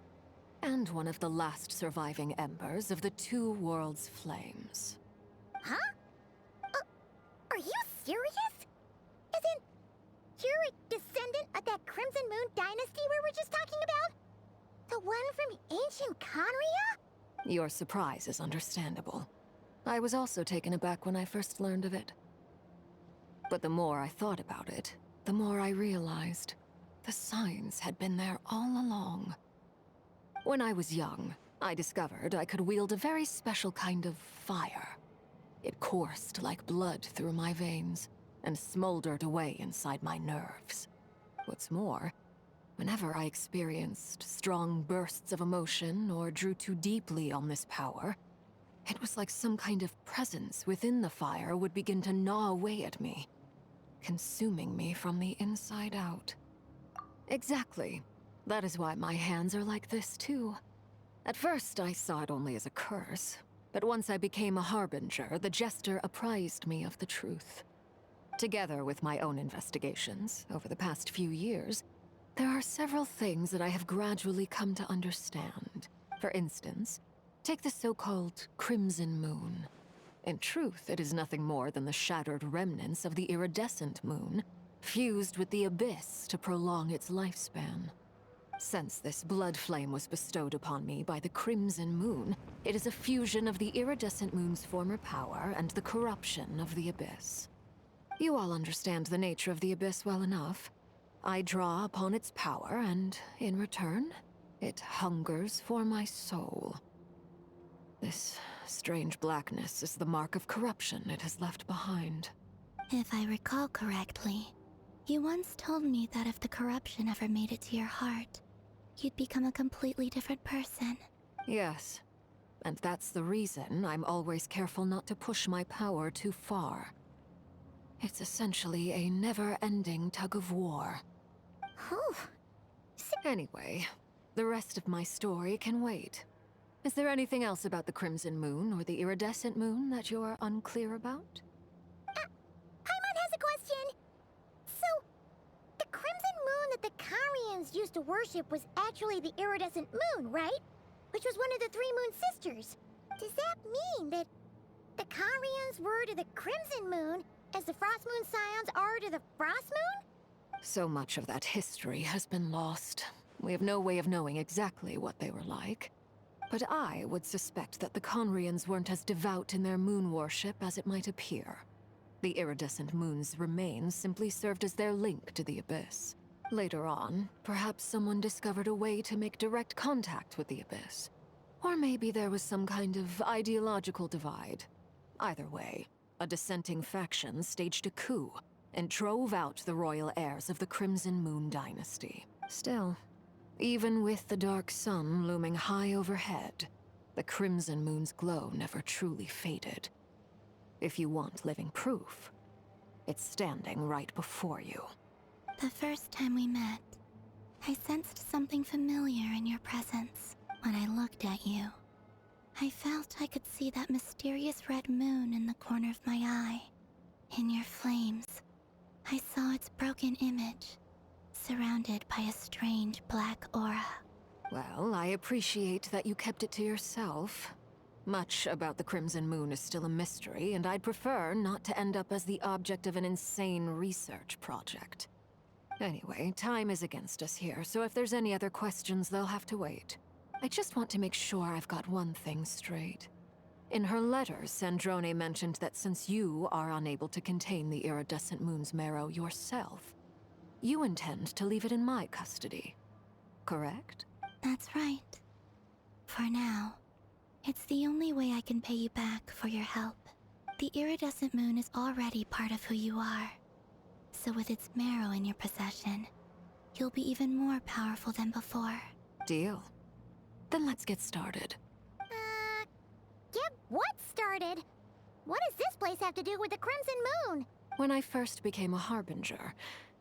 and one of the last surviving embers of the Two Worlds' flames. Huh? Are you serious? Isn't you're a descendant of that Crimson Moon dynasty we were just talking about? The one from ancient Conria? Your surprise is understandable. I was also taken aback when I first learned of it. But the more I thought about it, the more I realized the signs had been there all along. When I was young, I discovered I could wield a very special kind of fire. It coursed like blood through my veins and smoldered away inside my nerves. What's more, whenever I experienced strong bursts of emotion or drew too deeply on this power, it was like some kind of presence within the fire would begin to gnaw away at me, consuming me from the inside out. Exactly. That is why my hands are like this too. At first, I saw it only as a curse. But once I became a harbinger, the Jester apprised me of the truth. Together with my own investigations, over the past few years, there are several things that I have gradually come to understand. For instance, take the so-called Crimson Moon. In truth, it is nothing more than the shattered remnants of the iridescent moon, fused with the abyss to prolong its lifespan. Since this blood flame was bestowed upon me by the Crimson Moon, it is a fusion of the iridescent moon's former power and the corruption of the abyss. You all understand the nature of the abyss well enough. I draw upon its power, and in return, it hungers for my soul. This strange blackness is the mark of corruption it has left behind. If I recall correctly, you once told me that if the corruption ever made it to your heart, you'd become a completely different person. Yes, and that's the reason I'm always careful not to push my power too far. It's essentially a never-ending tug-of-war. Anyway, the rest of my story can wait. Is there anything else about the Crimson Moon or the Iridescent Moon that you're unclear about? Paimon has a question. So, the Crimson Moon that the Carians used to worship was actually the Iridescent Moon, right? Which was one of the three Moon Sisters. Does that mean that the Carians were to the Crimson Moon as the Frost Moon Scions are to the Frost Moon? So much of that history has been lost. We have no way of knowing exactly what they were like. But I would suspect that the Conrians weren't as devout in their moon worship as it might appear. The iridescent moon's remains simply served as their link to the Abyss. Later on, perhaps someone discovered a way to make direct contact with the Abyss. Or maybe there was some kind of ideological divide. Either way, a dissenting faction staged a coup and drove out the royal heirs of the Crimson Moon dynasty. Still, even with the dark sun looming high overhead, the Crimson Moon's glow never truly faded. If you want living proof, it's standing right before you. The first time we met, I sensed something familiar in your presence. When I looked at you, I felt I could see that mysterious red moon in the corner of my eye. In your flames, I saw its broken image, surrounded by a strange black aura. Well, I appreciate that you kept it to yourself. Much about the Crimson Moon is still a mystery, and I'd prefer not to end up as the object of an insane research project. Anyway, time is against us here, so if there's any other questions, they'll have to wait. I just want to make sure I've got one thing straight. In her letters, Sandrone mentioned that since you are unable to contain the iridescent moon's marrow yourself, you intend to leave it in my custody. Correct? That's right. For now, it's the only way I can pay you back for your help. The iridescent moon is already part of who you are. So with its marrow in your possession, you'll be even more powerful than before. Deal. Then let's get started. Get what started? What does this place have to do with the Crimson Moon? When I first became a Harbinger,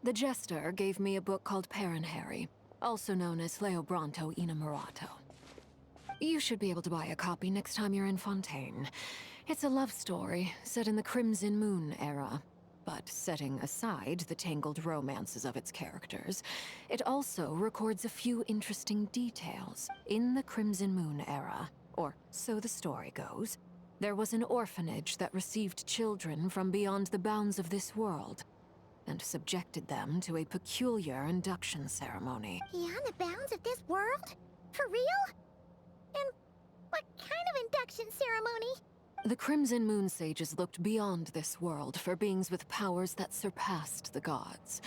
the Jester gave me a book called Paranhari, also known as Leobranto Inamorato. You should be able to buy a copy next time you're in Fontaine. It's a love story set in the Crimson Moon era. But setting aside the tangled romances of its characters, it also records a few interesting details. In the Crimson Moon era, or so the story goes, there was an orphanage that received children from beyond the bounds of this world, and subjected them to a peculiar induction ceremony. Beyond the bounds of this world? For real? And what kind of induction ceremony? The Crimson Moon sages looked beyond this world for beings with powers that surpassed the gods.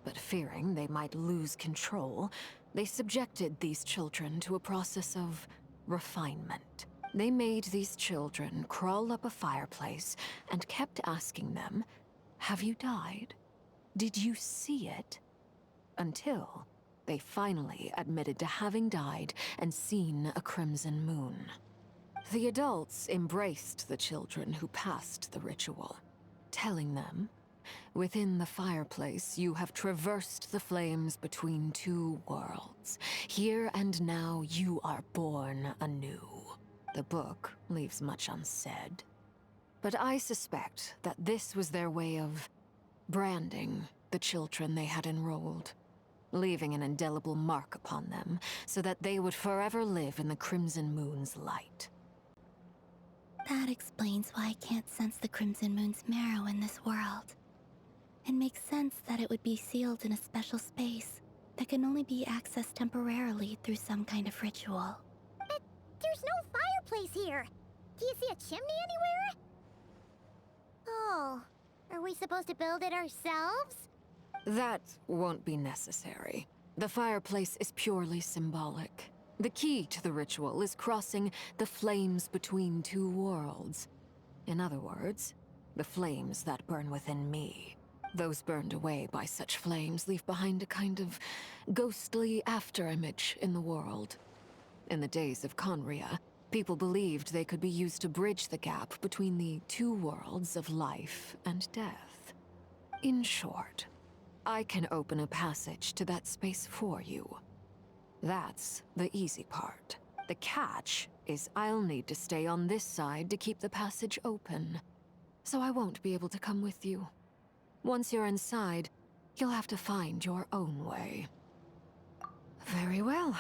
But fearing they might lose control, they subjected these children to a process of refinement. They made these children crawl up a fireplace and kept asking them, "Have you died? Did you see it?" Until they finally admitted to having died and seen a crimson moon. The adults embraced the children who passed the ritual, telling them, "Within the fireplace, you have traversed the flames between two worlds. Here and now, you are born anew." The book leaves much unsaid, but I suspect that this was their way of branding the children they had enrolled, leaving an indelible mark upon them so that they would forever live in the Crimson Moon's light. That explains why I can't sense the Crimson Moon's marrow in this world. It makes sense that it would be sealed in a special space that can only be accessed temporarily through some kind of ritual. But there's no fireplace here. Do you see a chimney anywhere? Oh, are we supposed to build it ourselves? That won't be necessary. The fireplace is purely symbolic. The key to the ritual is crossing the flames between two worlds. In other words, the flames that burn within me. Those burned away by such flames leave behind a kind of ghostly afterimage in the world. In the days of Conria, people believed they could be used to bridge the gap between the two worlds of life and death. In short, I can open a passage to that space for you. That's the easy part. The catch is I'll need to stay on this side to keep the passage open, so I won't be able to come with you. Once you're inside, you'll have to find your own way. Very well.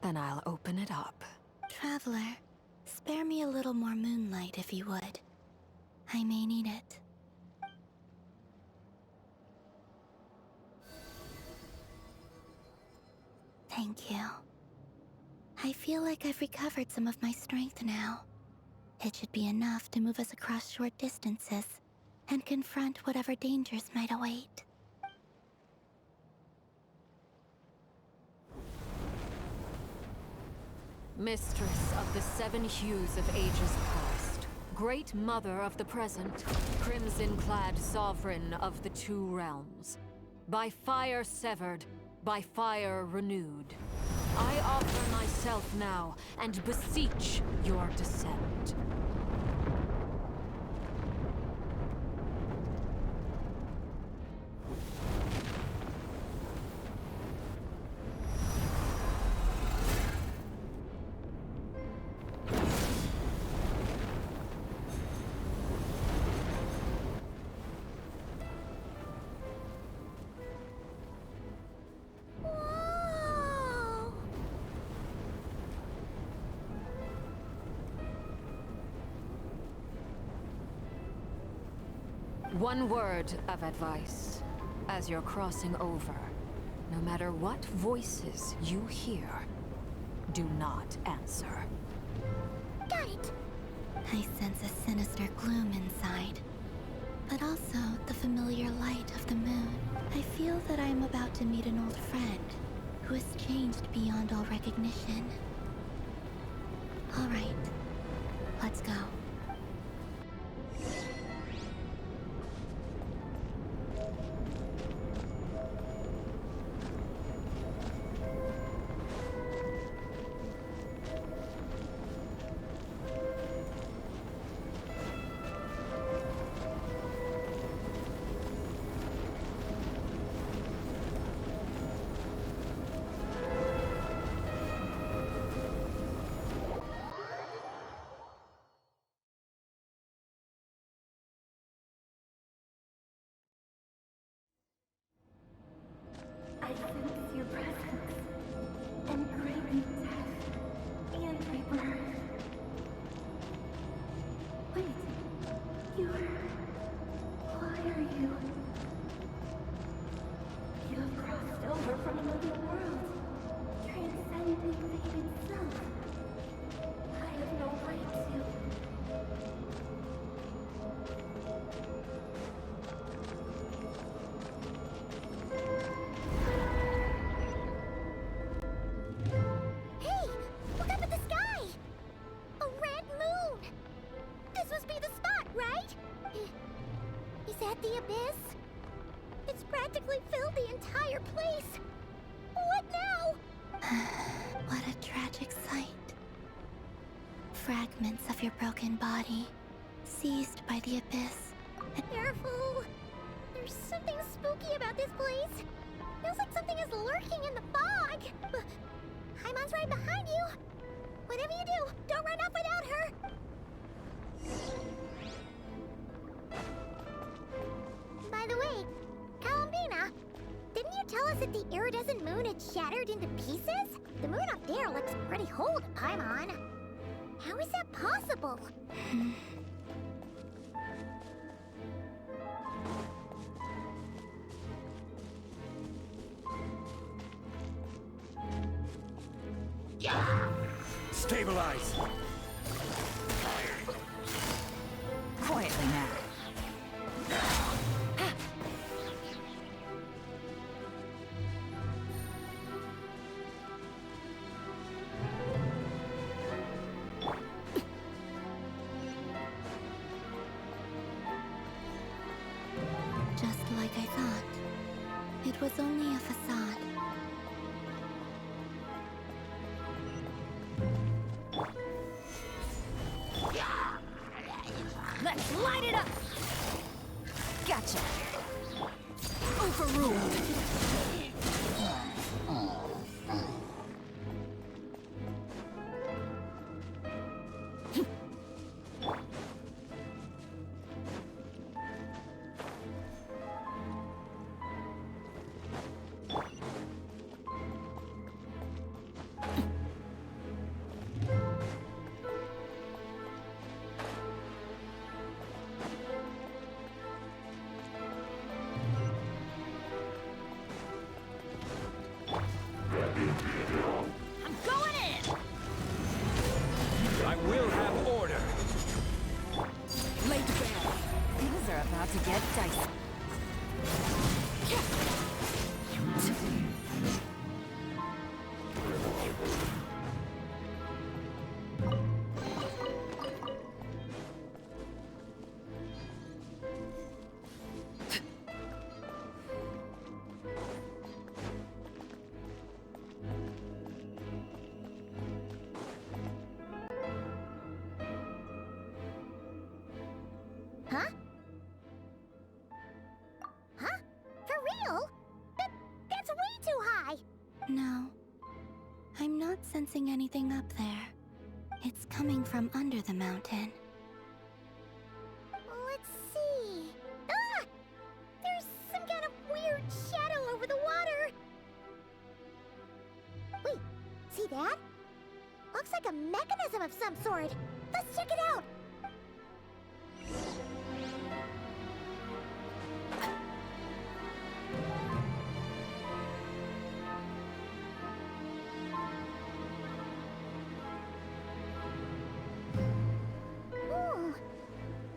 Then I'll open it up. Traveler, spare me a little more moonlight if you would. I may need it. Thank you. I feel like I've recovered some of my strength now. It should be enough to move us across short distances, and confront whatever dangers might await. Mistress of the seven hues of ages past, great mother of the present, crimson-clad sovereign of the two realms, by fire severed, by fire renewed, I offer myself now and beseech your descent. One word of advice. As you're crossing over, no matter what voices you hear, do not answer. Got it! I sense a sinister gloom inside, but also the familiar light of the moon. I feel that I am about to meet an old friend who has changed beyond all recognition. All right, let's go. I sense your presence, and craving death and rebirth. Wait, why are you? You have crossed over from another world, transcending fate itself. I have no right to. Hey! Look up at the sky! A red moon! This must be the spot, right? Is that the abyss? It's practically filled the entire place! What now? What a tragic sight. Fragments of your broken body, seized by the abyss. Careful! There's something spooky about this place. Feels like something is lurking in the fog. Paimon's right behind you. Whatever you do, don't run off without her. By the way, Columbina, didn't you tell us that the iridescent moon had shattered into pieces? The moon up there looks pretty whole to Paimon. How is that possible? Stabilize! Quietly now. Just like I thought. It was only a facade. Let's light it up! Gotcha! Overruled! sensing anything up there. It's coming from under the mountain. Let's see. Ah! There's some kind of weird shadow over the water. Wait, see that? Looks like a mechanism of some sort. Let's check it out.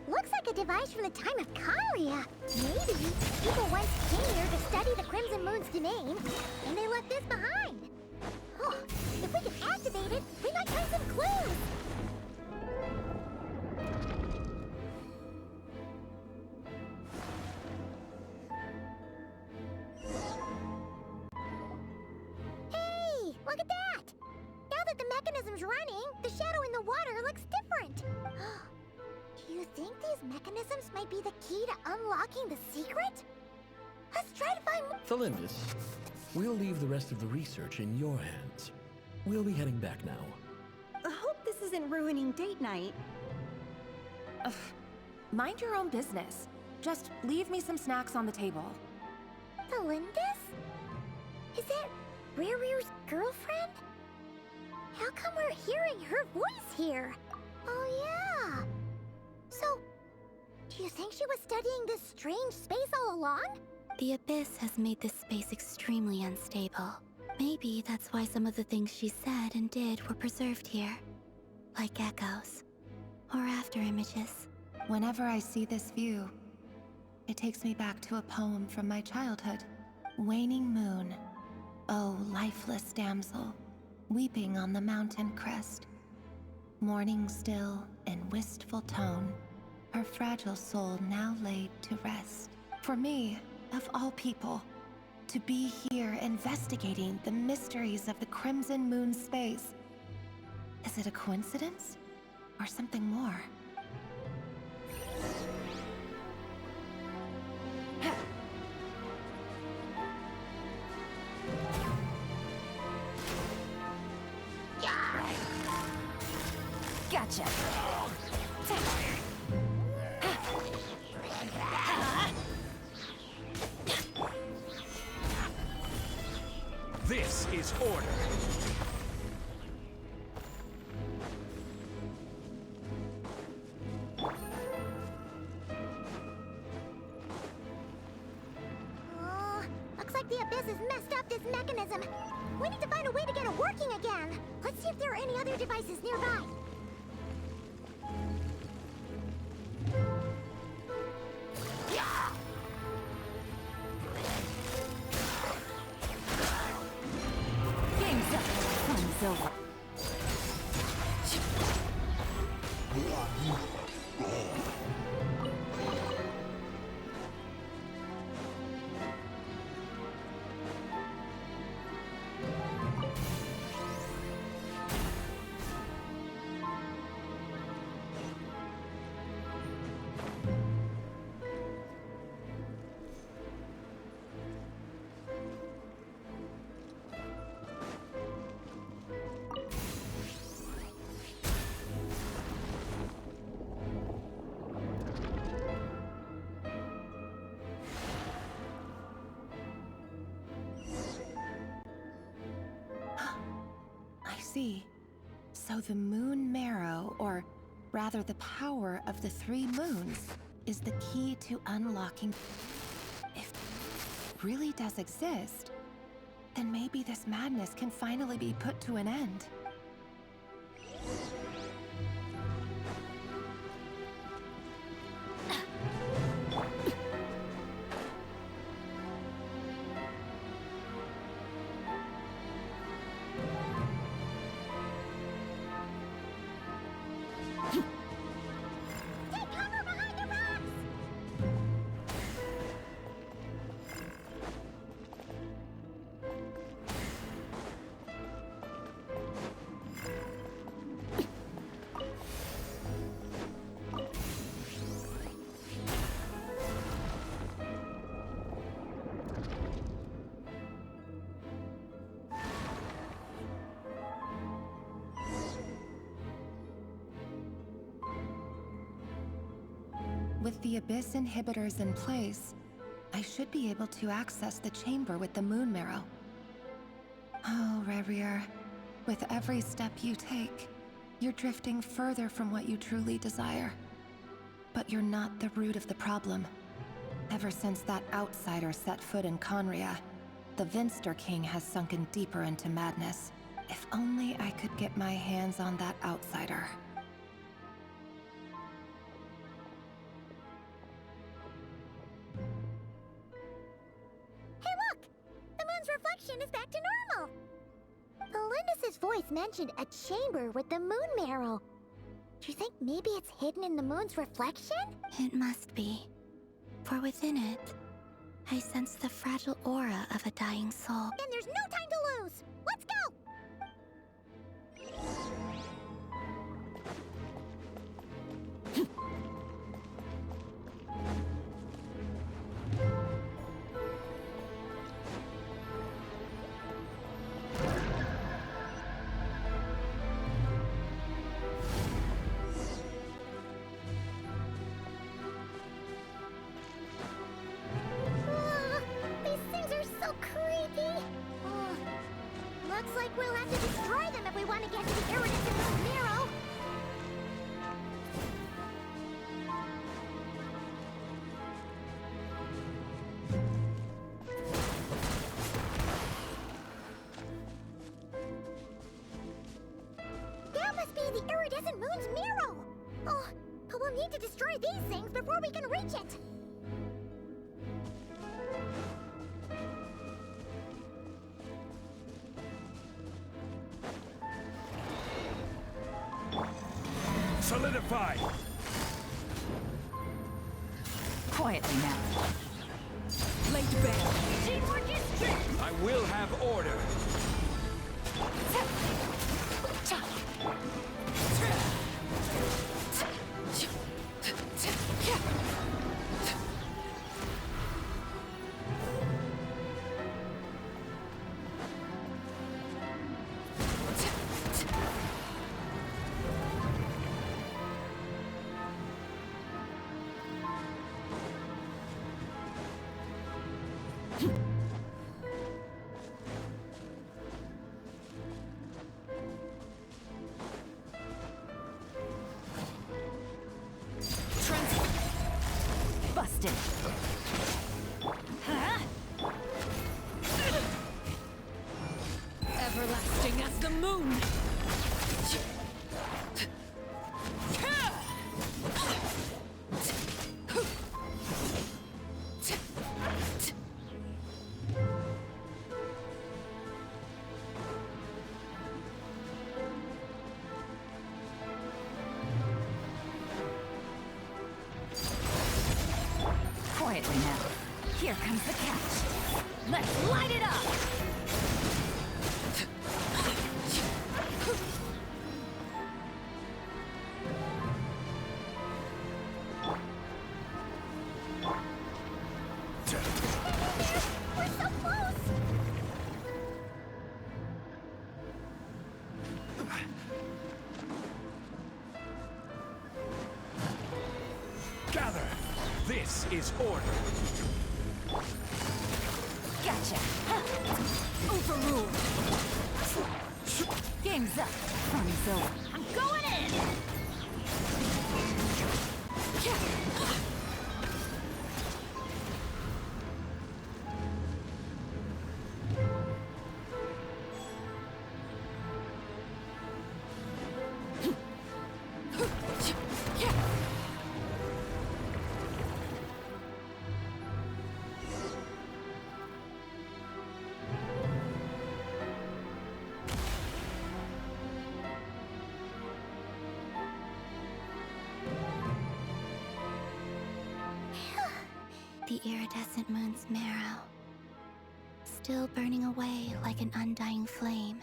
Looks like a device from the time of Kalia. Maybe people once came here to study the Crimson Moon's domain, and they left this behind. Oh, if we can activate it, we might find some clues. Hey, look at that! Now that the mechanism's running, the shadow in the water looks different. Do you think these mechanisms might be the key to unlocking the secret? Let's try to find more. Felindis, we'll leave the rest of the research in your hands. We'll be heading back now. I hope this isn't ruining date night. Ugh. Mind your own business. Just leave me some snacks on the table. Felindis? Is that Riru's girlfriend? How come we're hearing her voice here? Oh yeah. So, do you think she was studying this strange space all along? The Abyss has made this space extremely unstable. Maybe that's why some of the things she said and did were preserved here. Like echoes. Or after images. Whenever I see this view, it takes me back to a poem from my childhood. Waning moon, oh lifeless damsel, weeping on the mountain crest. Mourning still in wistful tone, her fragile soul now laid to rest. For me, of all people, to be here investigating the mysteries of the Crimson Moon space. Is it a coincidence? Or something more? Gotcha. This is order. Looks like the Abyss has messed up this mechanism. We need to find a way to get it working again. Let's see if there are any other devices nearby. Game's up. Fun's over. So the moon marrow, or rather the power of the 3 moons, is the key to unlocking. If it really does exist, then maybe this madness can finally be put to an end. With the Abyss inhibitors in place, I should be able to access the chamber with the moon marrow. Oh, Rerir, with every step you take, you're drifting further from what you truly desire. But you're not the root of the problem. Ever since that outsider set foot in Conria, the Vinster King has sunken deeper into madness. If only I could get my hands on that outsider. Hey look! The moon's reflection is back to normal! Belindus's voice mentioned a chamber with the moon marrow. Do you think maybe it's hidden in the moon's reflection? It must be. For within it, I sense the fragile aura of a dying soul. Then there's no time to lose! Let's go! These things are so creepy! Looks like we'll have to destroy them if we want to get to the iridescent moon marrow. That must be the iridescent moon's marrow! Oh, but we'll need to destroy these things before we can reach it! Solidify! Quietly now. Laid bare. Teamwork is key! I will have order! Busted. Everlasting as the moon. Quietly now. Here comes the catch. Let's light it up! We're so close! Gather! This is order! Gotcha! Overruled! Game's up. Fun's over. I'm going in! The iridescent moon's marrow, still burning away like an undying flame,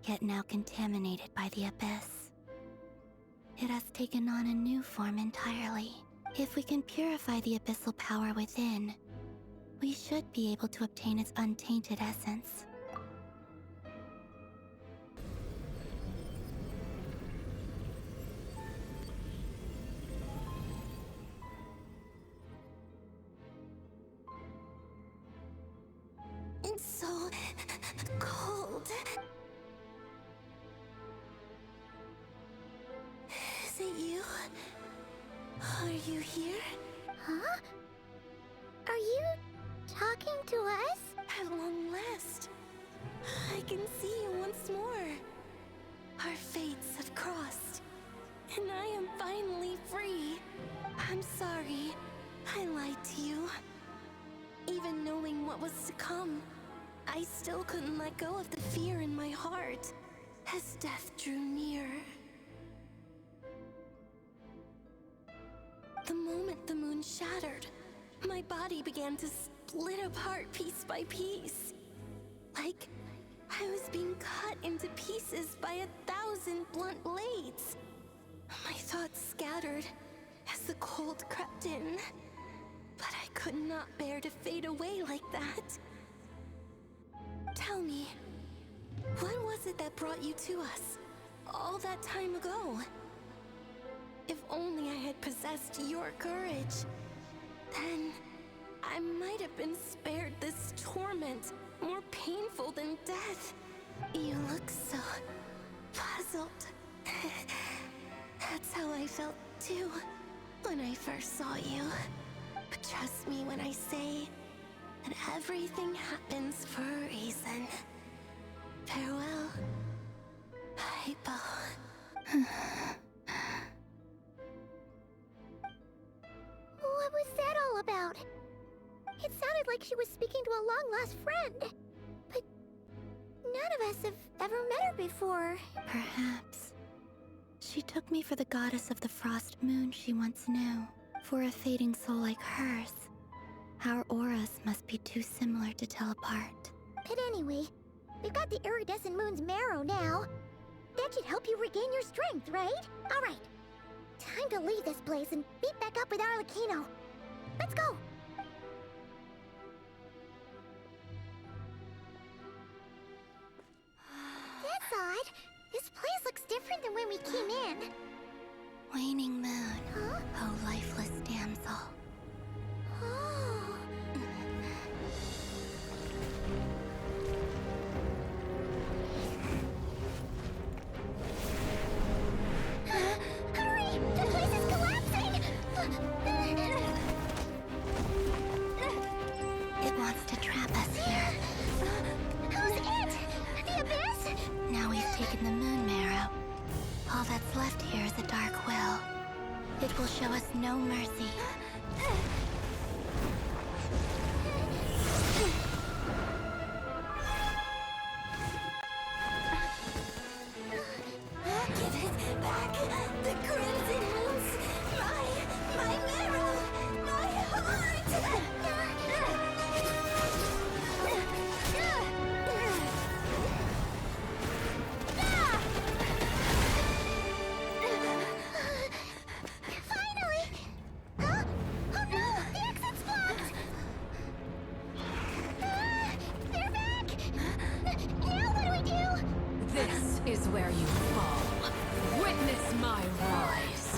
yet now contaminated by the abyss. It has taken on a new form entirely. If we can purify the abyssal power within, we should be able to obtain its untainted essence. I'm so cold. Is it you? Are you here? Huh? Are you talking to us? At long last, I can see you once more. Our fates have crossed, and I am finally free. I'm sorry, I lied to you. Even knowing what was to come, I still couldn't let go of the fear in my heart as death drew near. The moment the moon shattered, my body began to split apart piece by piece. Like I was being cut into pieces by 1,000 blunt blades. My thoughts scattered as the cold crept in, but I could not bear to fade away like that. Tell me, what was it that brought you to us all that time ago? If only I had possessed your courage, then I might have been spared this torment, more painful than death. You look so puzzled. That's how I felt too when I first saw you. But trust me when I say that everything happens for a reason. Farewell, Hypo. What was that all about? It sounded like she was speaking to a long-lost friend. But none of us have ever met her before. Perhaps. She took me for the goddess of the frost moon she once knew. For a fading soul like hers, our auras must be too similar to tell apart. But anyway, we've got the iridescent moon's marrow now. That should help you regain your strength, right? Alright. Time to leave this place and meet back up with Arlecchino. Let's go! That's odd. This place looks different than when we came in. Waning moon, huh? oh lifeless damsel. Oh. Hurry! The place is collapsing! It wants to trap us here. Who's it? The Abyss? Now we've taken the moon marrow. All that's left here is a dark will. It will show us no mercy. Give it back! The crimson moons! My marrow! My heart! Finally! Huh? Oh no! The exit's blocked! They're back! Now what do we do? This is where you fall. Witness my rise.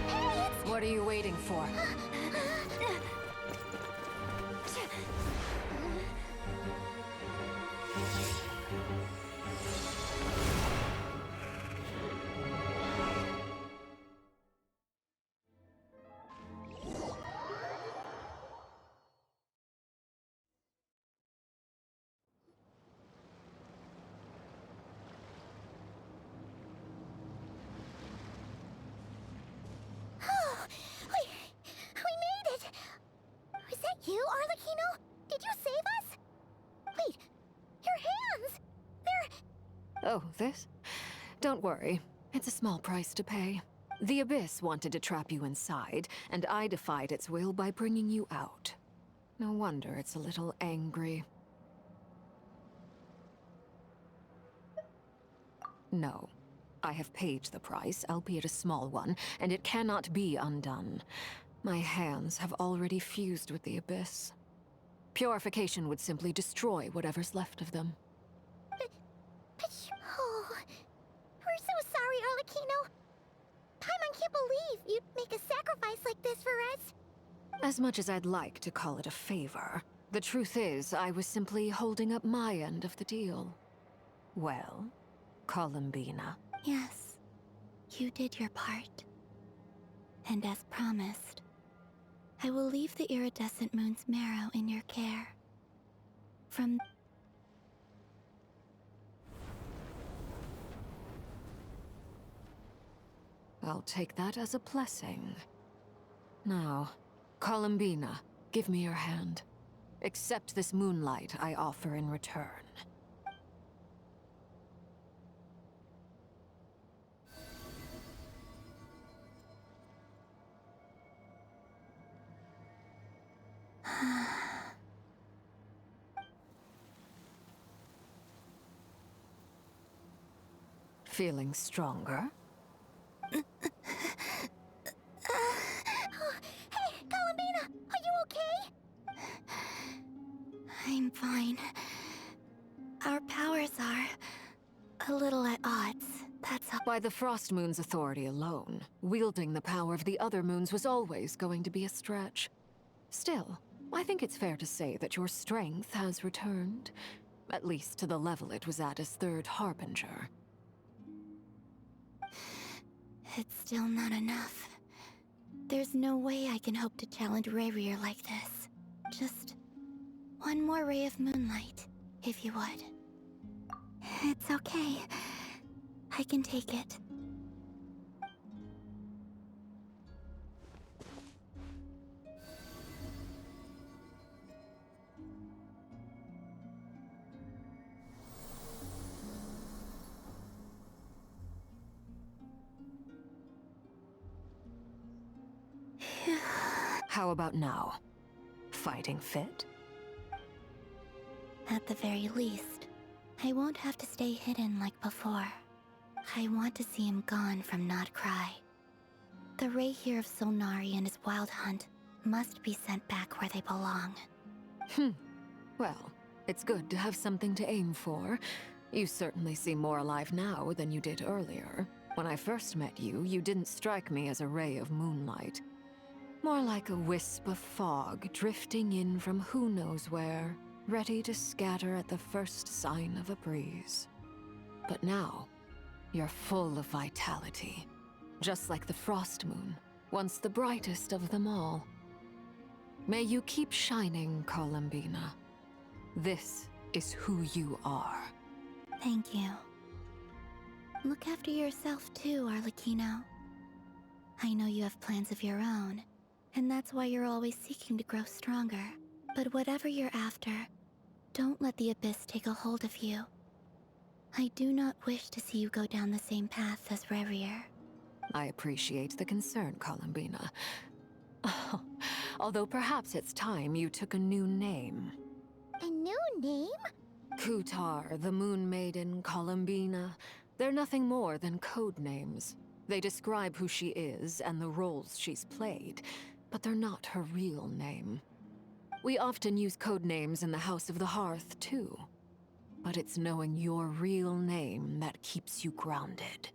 Hey, it's... What are you waiting for? We made it! Was that you, Arlecchino? Did you save us? Wait, your hands! They're... Oh, this? Don't worry. It's a small price to pay. The Abyss wanted to trap you inside, and I defied its will by bringing you out. No wonder it's a little angry. No. I have paid the price, albeit a small one, and it cannot be undone. My hands have already fused with the Abyss. Purification would simply destroy whatever's left of them. Oh, we're so sorry, Arlecchino. Paimon can't believe you'd make a sacrifice like this for us. As much as I'd like to call it a favor, the truth is I was simply holding up my end of the deal. Well, Columbina. Yes, you did your part. And as promised, I will leave the iridescent moon's marrow in your care. From... I'll take that as a blessing. Now, Columbina, give me your hand. Accept this moonlight I offer in return. Feeling stronger? Hey, Columbina, are you okay? I'm fine. Our powers are a little at odds, that's all. By the Frost Moon's authority alone, wielding the power of the other moons was always going to be a stretch. Still, I think it's fair to say that your strength has returned, at least to the level it was at as Third Harbinger. It's still not enough. There's no way I can hope to challenge Rayrier like this. Just one more ray of moonlight, if you would. It's okay. I can take it. How about now? Fighting fit? At the very least, I won't have to stay hidden like before. I want to see him gone from nodkrai. The ray here of Solnari and his wild hunt must be sent back where they belong. Well, it's good to have something to aim for. You certainly seem more alive now than you did earlier. When I first met you, you didn't strike me as a ray of moonlight. More like a wisp of fog drifting in from who knows where, ready to scatter at the first sign of a breeze. But now, you're full of vitality, just like the Frost Moon, once the brightest of them all. May you keep shining, Columbina. This is who you are. Thank you. Look after yourself too, Arlecchino. I know you have plans of your own, and that's why you're always seeking to grow stronger. But whatever you're after, don't let the Abyss take a hold of you. I do not wish to see you go down the same path as Rayrier. I appreciate the concern, Columbina. Although perhaps it's time you took a new name. A new name? Kutar, the Moon Maiden, Columbina. They're nothing more than code names. They describe who she is and the roles she's played, but they're not her real name. We often use code names in the House of the Hearth, too. But it's knowing your real name that keeps you grounded.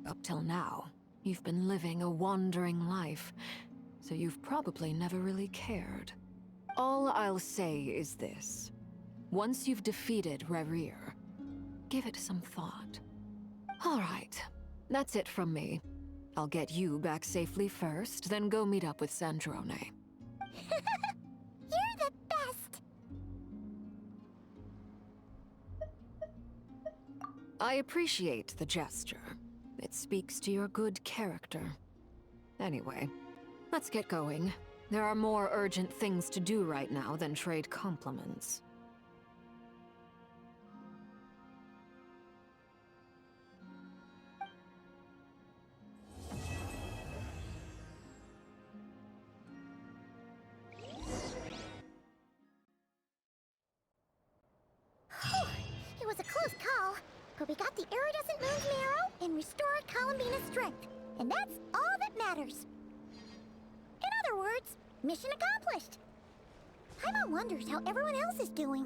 Up till now, you've been living a wandering life, so you've probably never really cared. All I'll say is this. Once you've defeated Rayrier, give it some thought. All right, that's it from me. I'll get you back safely first, then go meet up with Sandrone. You're the best! I appreciate the gesture. It speaks to your good character. Anyway, let's get going. There are more urgent things to do right now than trade compliments. It was a close call, but we got the iridescent moon's marrow and restored Columbina's strength, and that's all that matters. In other words, mission accomplished. Paimon wonders how everyone else is doing.